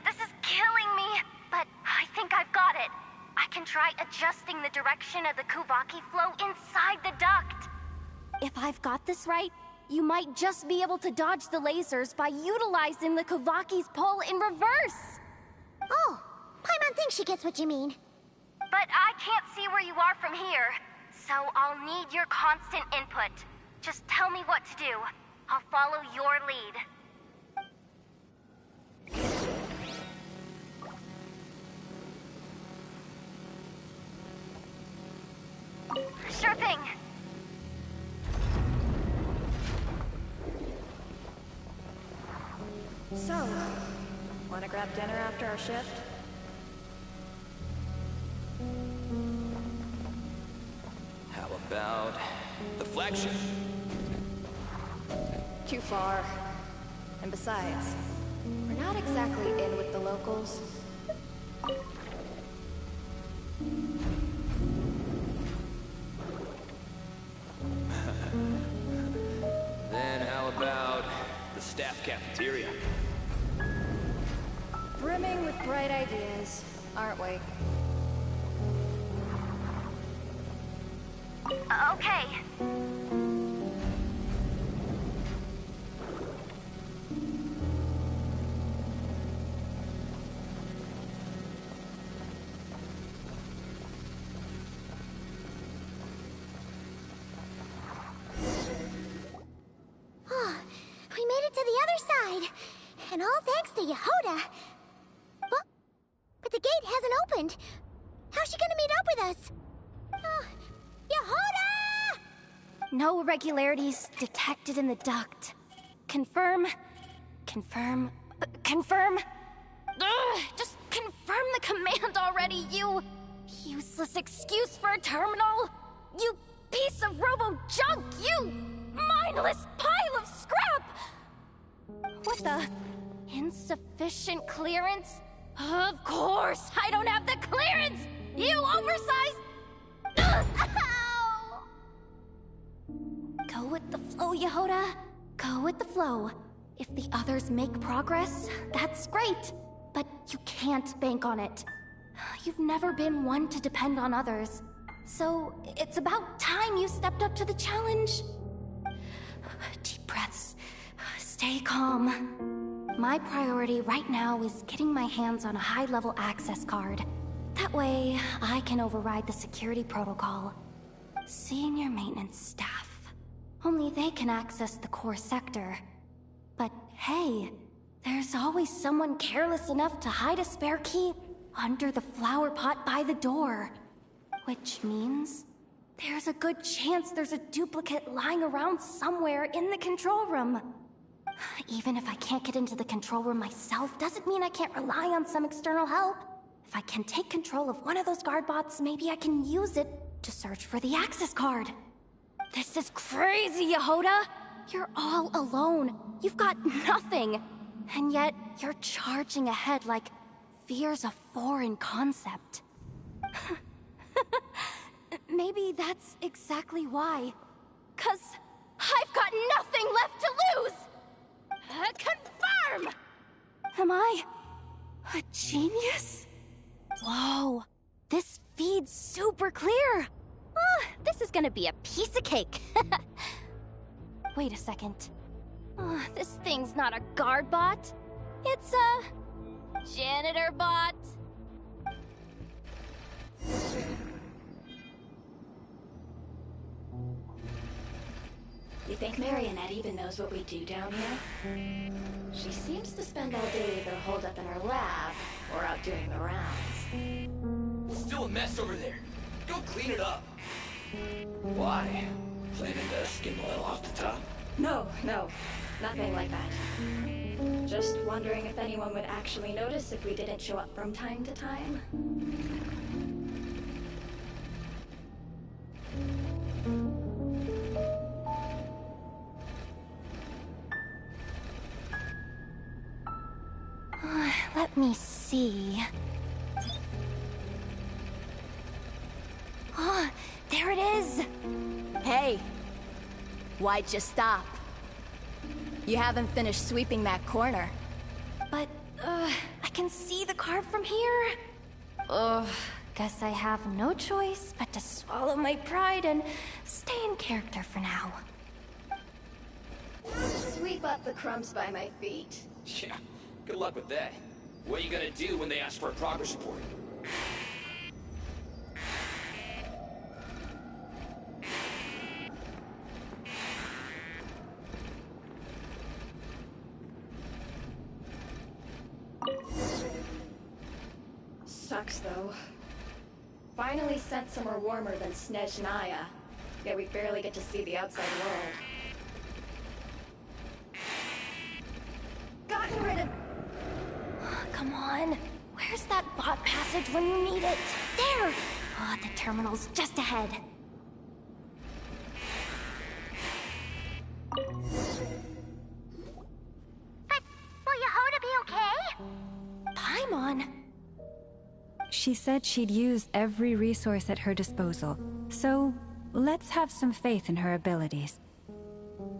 This is killing me, but I think I've got it. I can try adjusting the direction of the Kuvaki flow inside the duct. If I've got this right, you might just be able to dodge the lasers by utilizing the Kuvaki's pull in reverse. Oh, Paimon thinks she gets what you mean. But I can't see where you are from here, so I'll need your constant input. Just tell me what to do. I'll follow your lead. Sure thing. So, wanna grab dinner after our shift? How about the flagship? Too far. And besides, we're not exactly in with the locals. Then how about the staff cafeteria? Brimming with bright ideas, aren't we? Okay. Oh, we made it to the other side. And all thanks to Yehoda. Well, but the gate hasn't opened. How's she gonna meet up with us? Yehoda! No irregularities detected in the duct. Confirm. Confirm. Confirm. Ugh, just confirm the command already, you useless excuse for a terminal. You piece of robo-junk, you mindless pile of scrap! What the? Insufficient clearance? Of course, I don't have the clearance! You oversized... Ow! Go with the flow, Yehoda. Go with the flow. If the others make progress, that's great. But you can't bank on it. You've never been one to depend on others. So, it's about time you stepped up to the challenge. Deep breaths. Stay calm. My priority right now is getting my hands on a high-level access card. That way, I can override the security protocol. Senior maintenance staff. Only they can access the core sector. But hey, there's always someone careless enough to hide a spare key under the flower pot by the door. Which means there's a good chance there's a duplicate lying around somewhere in the control room. Even if I can't get into the control room myself, doesn't mean I can't rely on some external help. If I can take control of one of those guard bots, maybe I can use it to search for the access card. This is crazy, Yehoda! You're all alone. You've got nothing. And yet, you're charging ahead like fear's a foreign concept. Maybe that's exactly why. 'Cause I've got nothing left to lose! Confirm! Am I a genius? Whoa, this feed's super clear. This is gonna be a piece of cake. Wait a second. This thing's not a guard bot. It's a janitor bot. You think Marionette even knows what we do down here? She seems to spend all day either holed up in her lab or out doing the rounds. It's still a mess over there. Go clean it up. Why? Planning to skim a little off the top? No, nothing like that. Just wondering if anyone would actually notice if we didn't show up from time to time. Let me see. Oh, there it is! Hey! Why'd you stop? You haven't finished sweeping that corner. But, I can see the card from here. Guess I have no choice but to swallow my pride and stay in character for now. Sweep up the crumbs by my feet. Yeah, good luck with that. What are you gonna do when they ask for a progress report? Sucks, though. Finally sent somewhere warmer than Snezhnaya, yet we barely get to see the outside world. Gotten rid of... Come on. Where's that bot passage when you need it? There! Oh, the terminal's just ahead. But will Yehoda be okay? Paimon? She said she'd use every resource at her disposal, so let's have some faith in her abilities.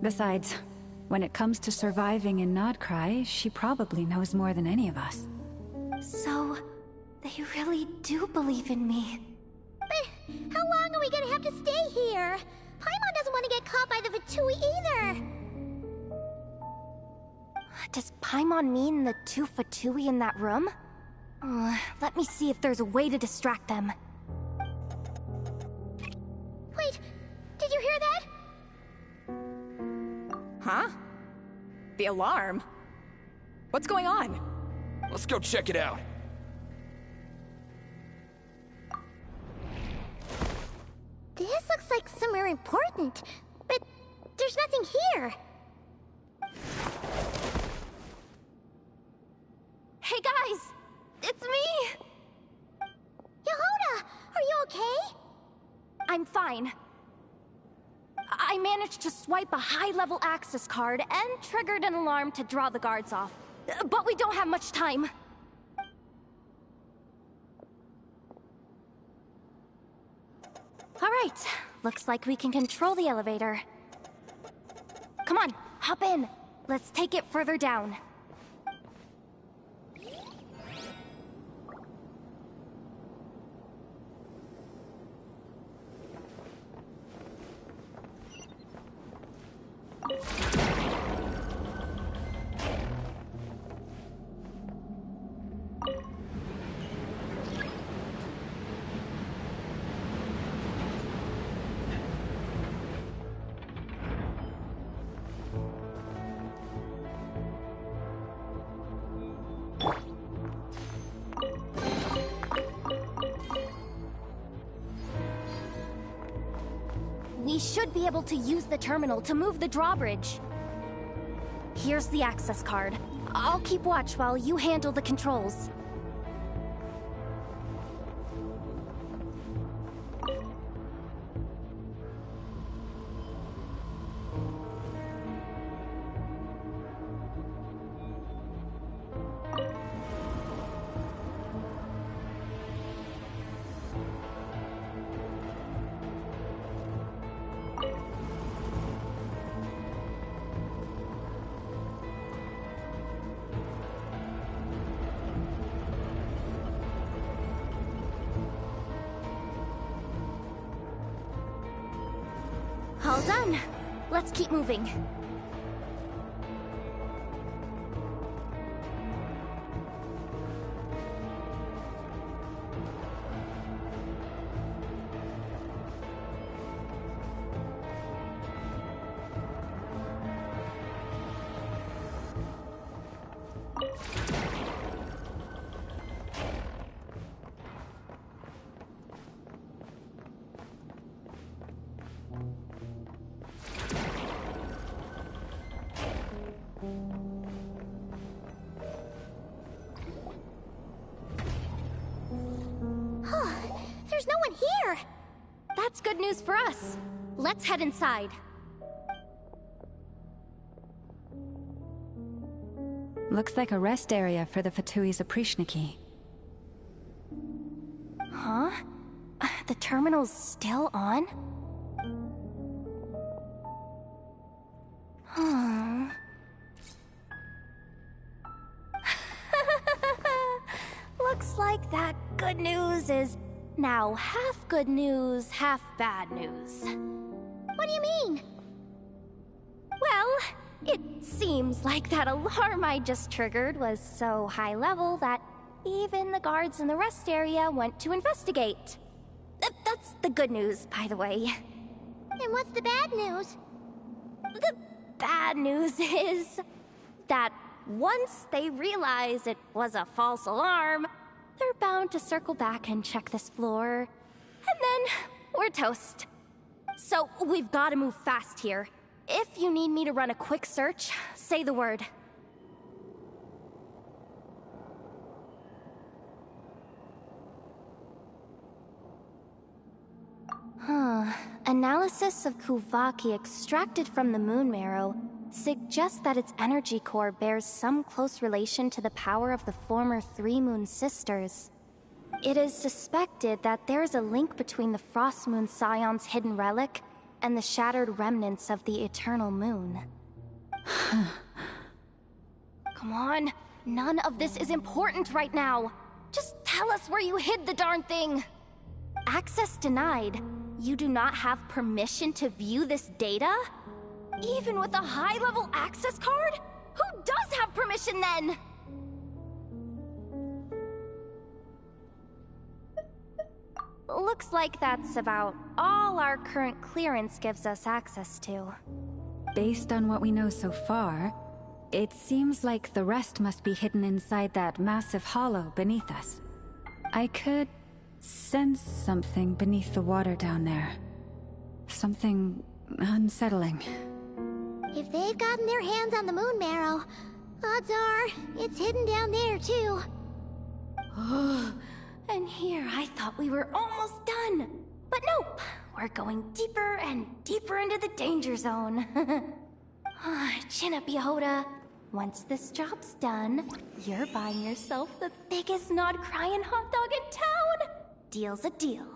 Besides, when it comes to surviving in Nodcry, she probably knows more than any of us. So, they really do believe in me. But how long are we gonna have to stay here? Paimon doesn't want to get caught by the Fatui either. Does Paimon mean the two Fatui in that room? Let me see if there's a way to distract them. Wait, did you hear that? Huh? The alarm? What's going on? Let's go check it out. This looks like somewhere important, but there's nothing here. Hey guys! It's me! Yehoda, are you okay? I'm fine. I managed to swipe a high-level access card and triggered an alarm to draw the guards off. But we don't have much time. Alright, looks like we can control the elevator. Come on, hop in. Let's take it further down. We should be able to use the terminal to move the drawbridge. Here's the access card. I'll keep watch while you handle the controls. All done. Let's keep moving. There's no one here! That's good news for us. Let's head inside. Looks like a rest area for the thesevendeadlysins. Huh? The terminal's still on? Hmm. Looks like that good news is now half good news, half bad news. What do you mean? Well, it seems like that alarm I just triggered was so high level that even the guards in the rest area went to investigate. That's the good news, by the way. And what's the bad news? The bad news is that once they realize it was a false alarm, they're bound to circle back and check this floor. And then we're toast. So we've got to move fast here. If you need me to run a quick search, say the word. Analysis of Kuvaki extracted from the moon marrow suggests that its energy core bears some close relation to the power of the former Three Moon Sisters. It is suspected that there is a link between the Frost Moon Scion's hidden relic and the shattered remnants of the Eternal Moon. Come on, none of this is important right now. Just tell us where you hid the darn thing. Access denied. You do not have permission to view this data? Even with a high-level access card? Who does have permission then? Looks like that's about all our current clearance gives us access to. Based on what we know so far, it seems like the rest must be hidden inside that massive hollow beneath us. I could sense something beneath the water down there. Something unsettling. If they've gotten their hands on the moon marrow, odds are it's hidden down there too. And here I thought we were almost done. But nope, we're going deeper and deeper into the danger zone. Chin up, Yehoda. Once this job's done, you're buying yourself the biggest nod-crying hot dog in town. Deal's a deal.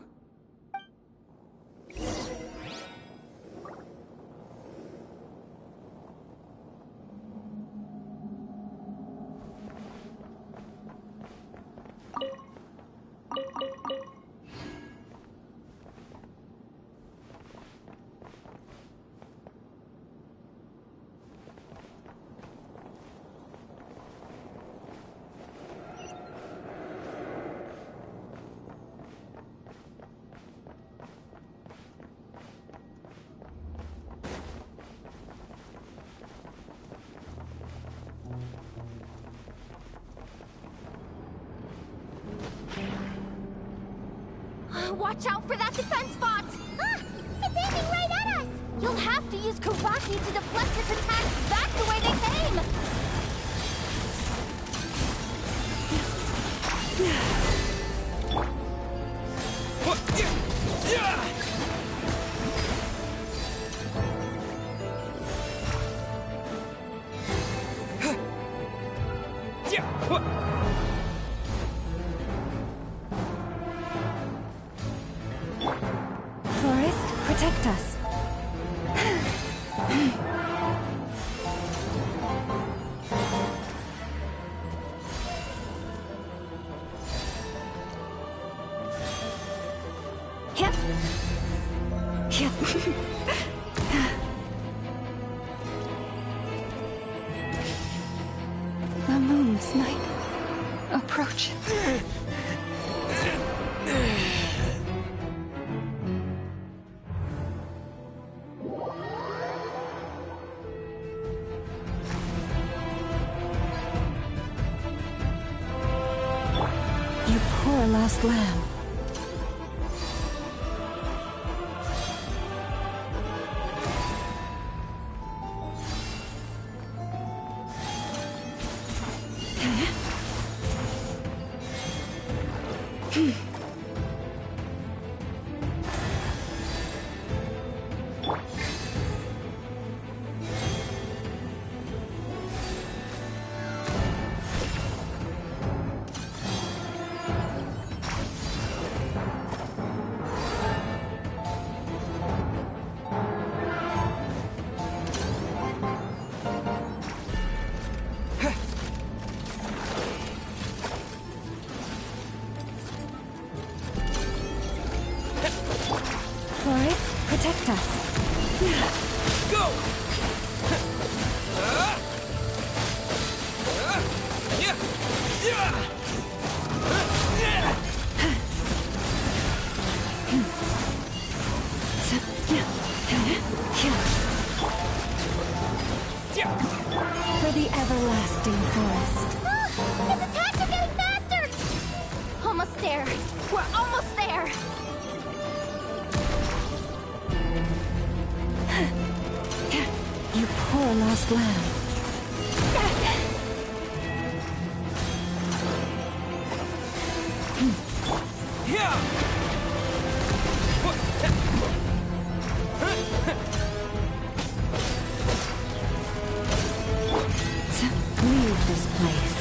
Watch out for that defense bot! Ah! It's aiming right at us! You'll have to use Kuvaki to deflect its attacks back the way they came! Forest, protect us. Yep. Yep. The moon's night approach. You poor lost lamb. Go! For the everlasting forest. His attacks are getting faster! Almost there. We're almost there. You poor lost lamb. Leave this place.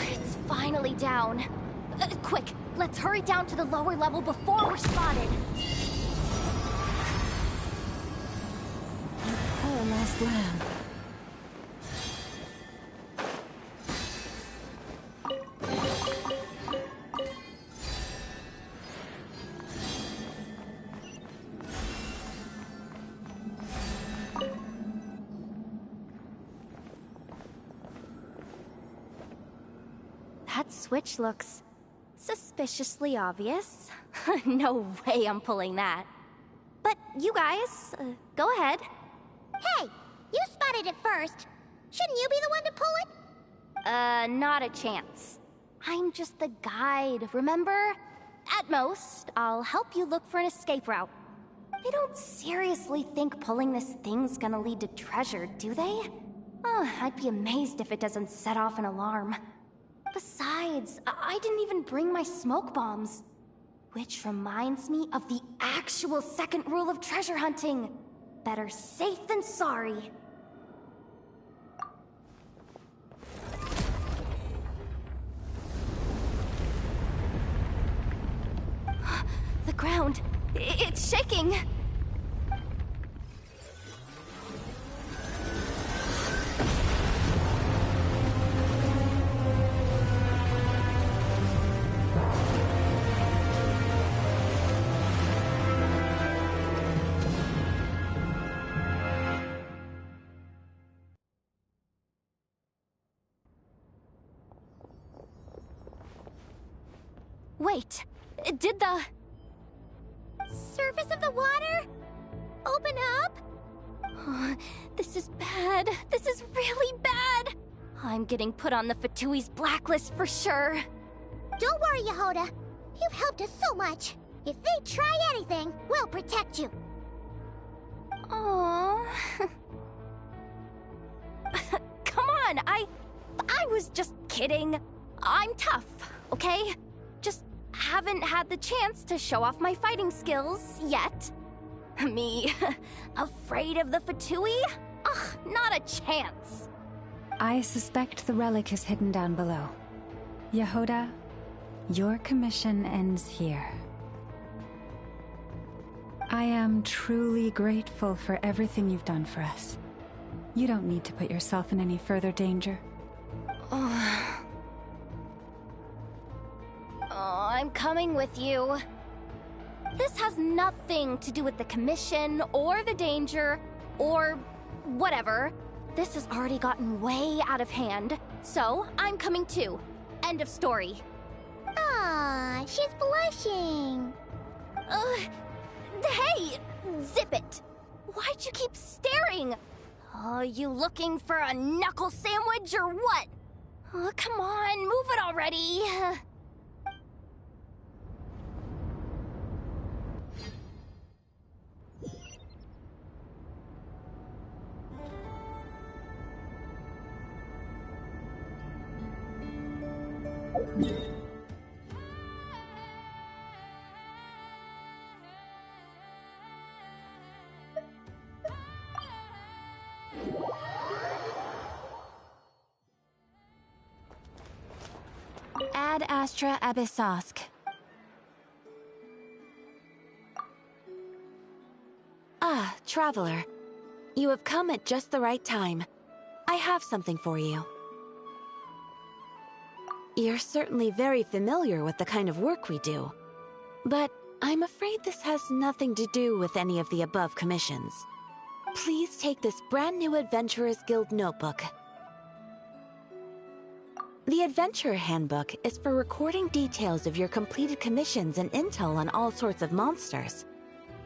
It's finally down. Quick, let's hurry down to the lower level before we're spotted. Poor lost lamb. That switch looks suspiciously obvious. No way I'm pulling that. But you guys, go ahead. Hey, you spotted it first. Shouldn't you be the one to pull it? Not a chance. I'm just the guide, remember? At most, I'll help you look for an escape route. They don't seriously think pulling this thing's gonna lead to treasure, do they? I'd be amazed if it doesn't set off an alarm. Besides, I didn't even bring my smoke bombs. Which reminds me of the actual second rule of treasure hunting. Better safe than sorry. The ground, it's shaking. Wait, did the surface of the water open up? This is bad. This is really bad. I'm getting put on the Fatui's blacklist for sure. Don't worry, Yehoda. You've helped us so much. If they try anything, we'll protect you. Aww. Come on, I was just kidding. I'm tough, okay? Just haven't had the chance to show off my fighting skills yet. Me, afraid of the Fatui? Ugh, not a chance. I suspect the relic is hidden down below. Yehoda, your commission ends here. I am truly grateful for everything you've done for us. You don't need to put yourself in any further danger. I'm coming with you. This has nothing to do with the commission, or the danger, or whatever. This has already gotten way out of hand, so I'm coming too. End of story. Ah, she's blushing. Hey! Zip it! Why'd you keep staring? Oh, you looking for a knuckle sandwich or what? Oh, come on, move it already. Ad Astra Abyssosk. Traveler. You have come at just the right time. I have something for you. You're certainly very familiar with the kind of work we do, but I'm afraid this has nothing to do with any of the above commissions. Please take this brand new Adventurers Guild notebook. The Adventurer Handbook is for recording details of your completed commissions and intel on all sorts of monsters,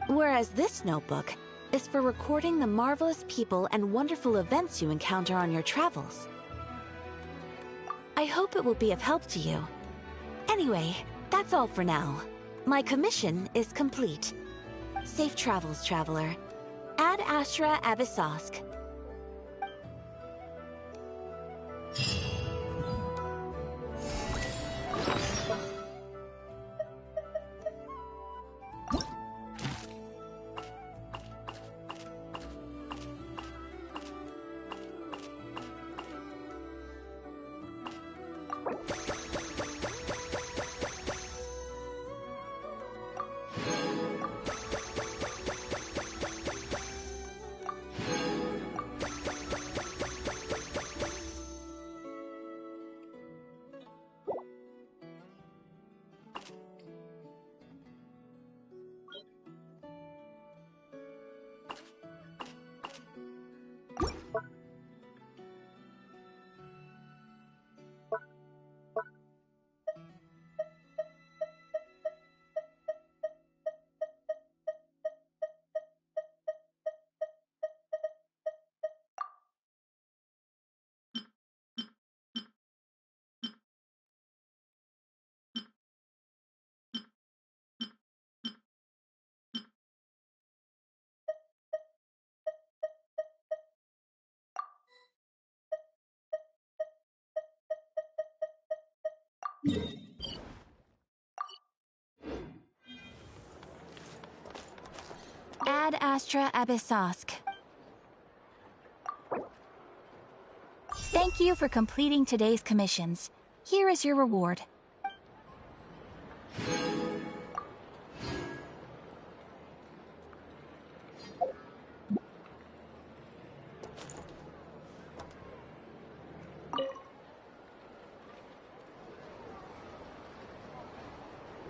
whereas this notebook is for recording the marvelous people and wonderful events you encounter on your travels. I hope it will be of help to you. Anyway, that's all for now. My commission is complete. Safe travels, Traveler. Ad Astra Abyssosk. Ad Astra Abyssosk. Thank you for completing today's commissions. Here is your reward.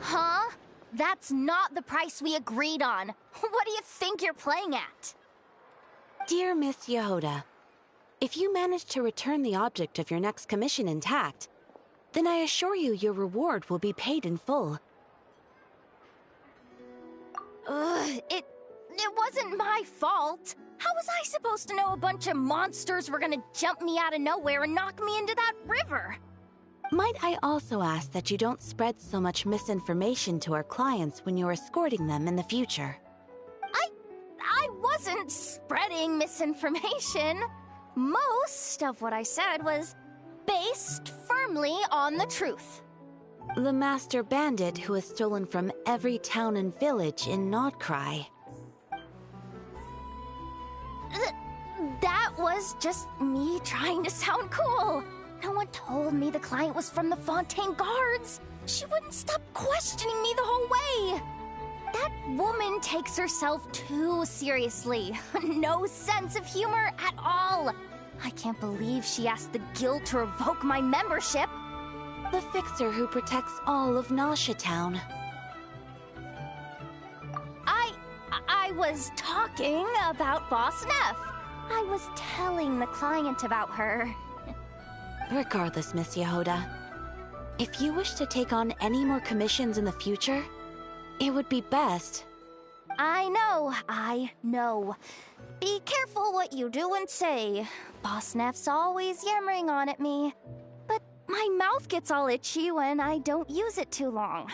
Huh? That's not the price we agreed on. What do you think you're playing at? Dear Miss Yehoda, if you manage to return the object of your next commission intact, then I assure you your reward will be paid in full. It wasn't my fault. How was I supposed to know a bunch of monsters were gonna jump me out of nowhere and knock me into that river? Might I also ask that you don't spread so much misinformation to our clients when you're escorting them in the future? I wasn't spreading misinformation. Most of what I said was based firmly on the truth. The master bandit who has stolen from every town and village in Nodcry. That was just me trying to sound cool. No one told me the client was from the Fontaine Guards. She wouldn't stop questioning me the whole way. That woman takes herself too seriously. No sense of humor at all. I can't believe she asked the guild to revoke my membership. The fixer who protects all of Nasha Town. I was talking about Boss Neff. I was telling the client about her. Regardless, Miss Yehoda, if you wish to take on any more commissions in the future, it would be best. I know. Be careful what you do and say. Boss Neff's always yammering on at me. But my mouth gets all itchy when I don't use it too long.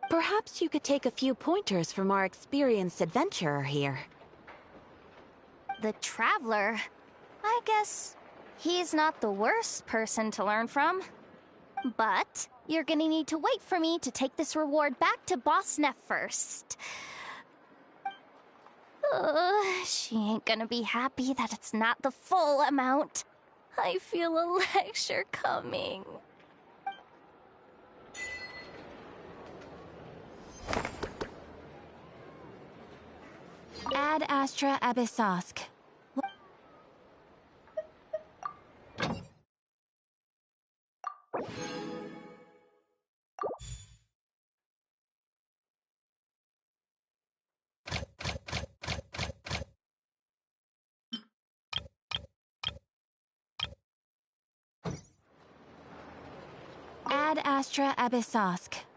Perhaps you could take a few pointers from our experienced adventurer here. The Traveler? I guess he's not the worst person to learn from. But you're gonna need to wait for me to take this reward back to Boss Neff first. She ain't gonna be happy that it's not the full amount. I feel a lecture coming. Ad astra abyssosk. Ad astra abyssosk.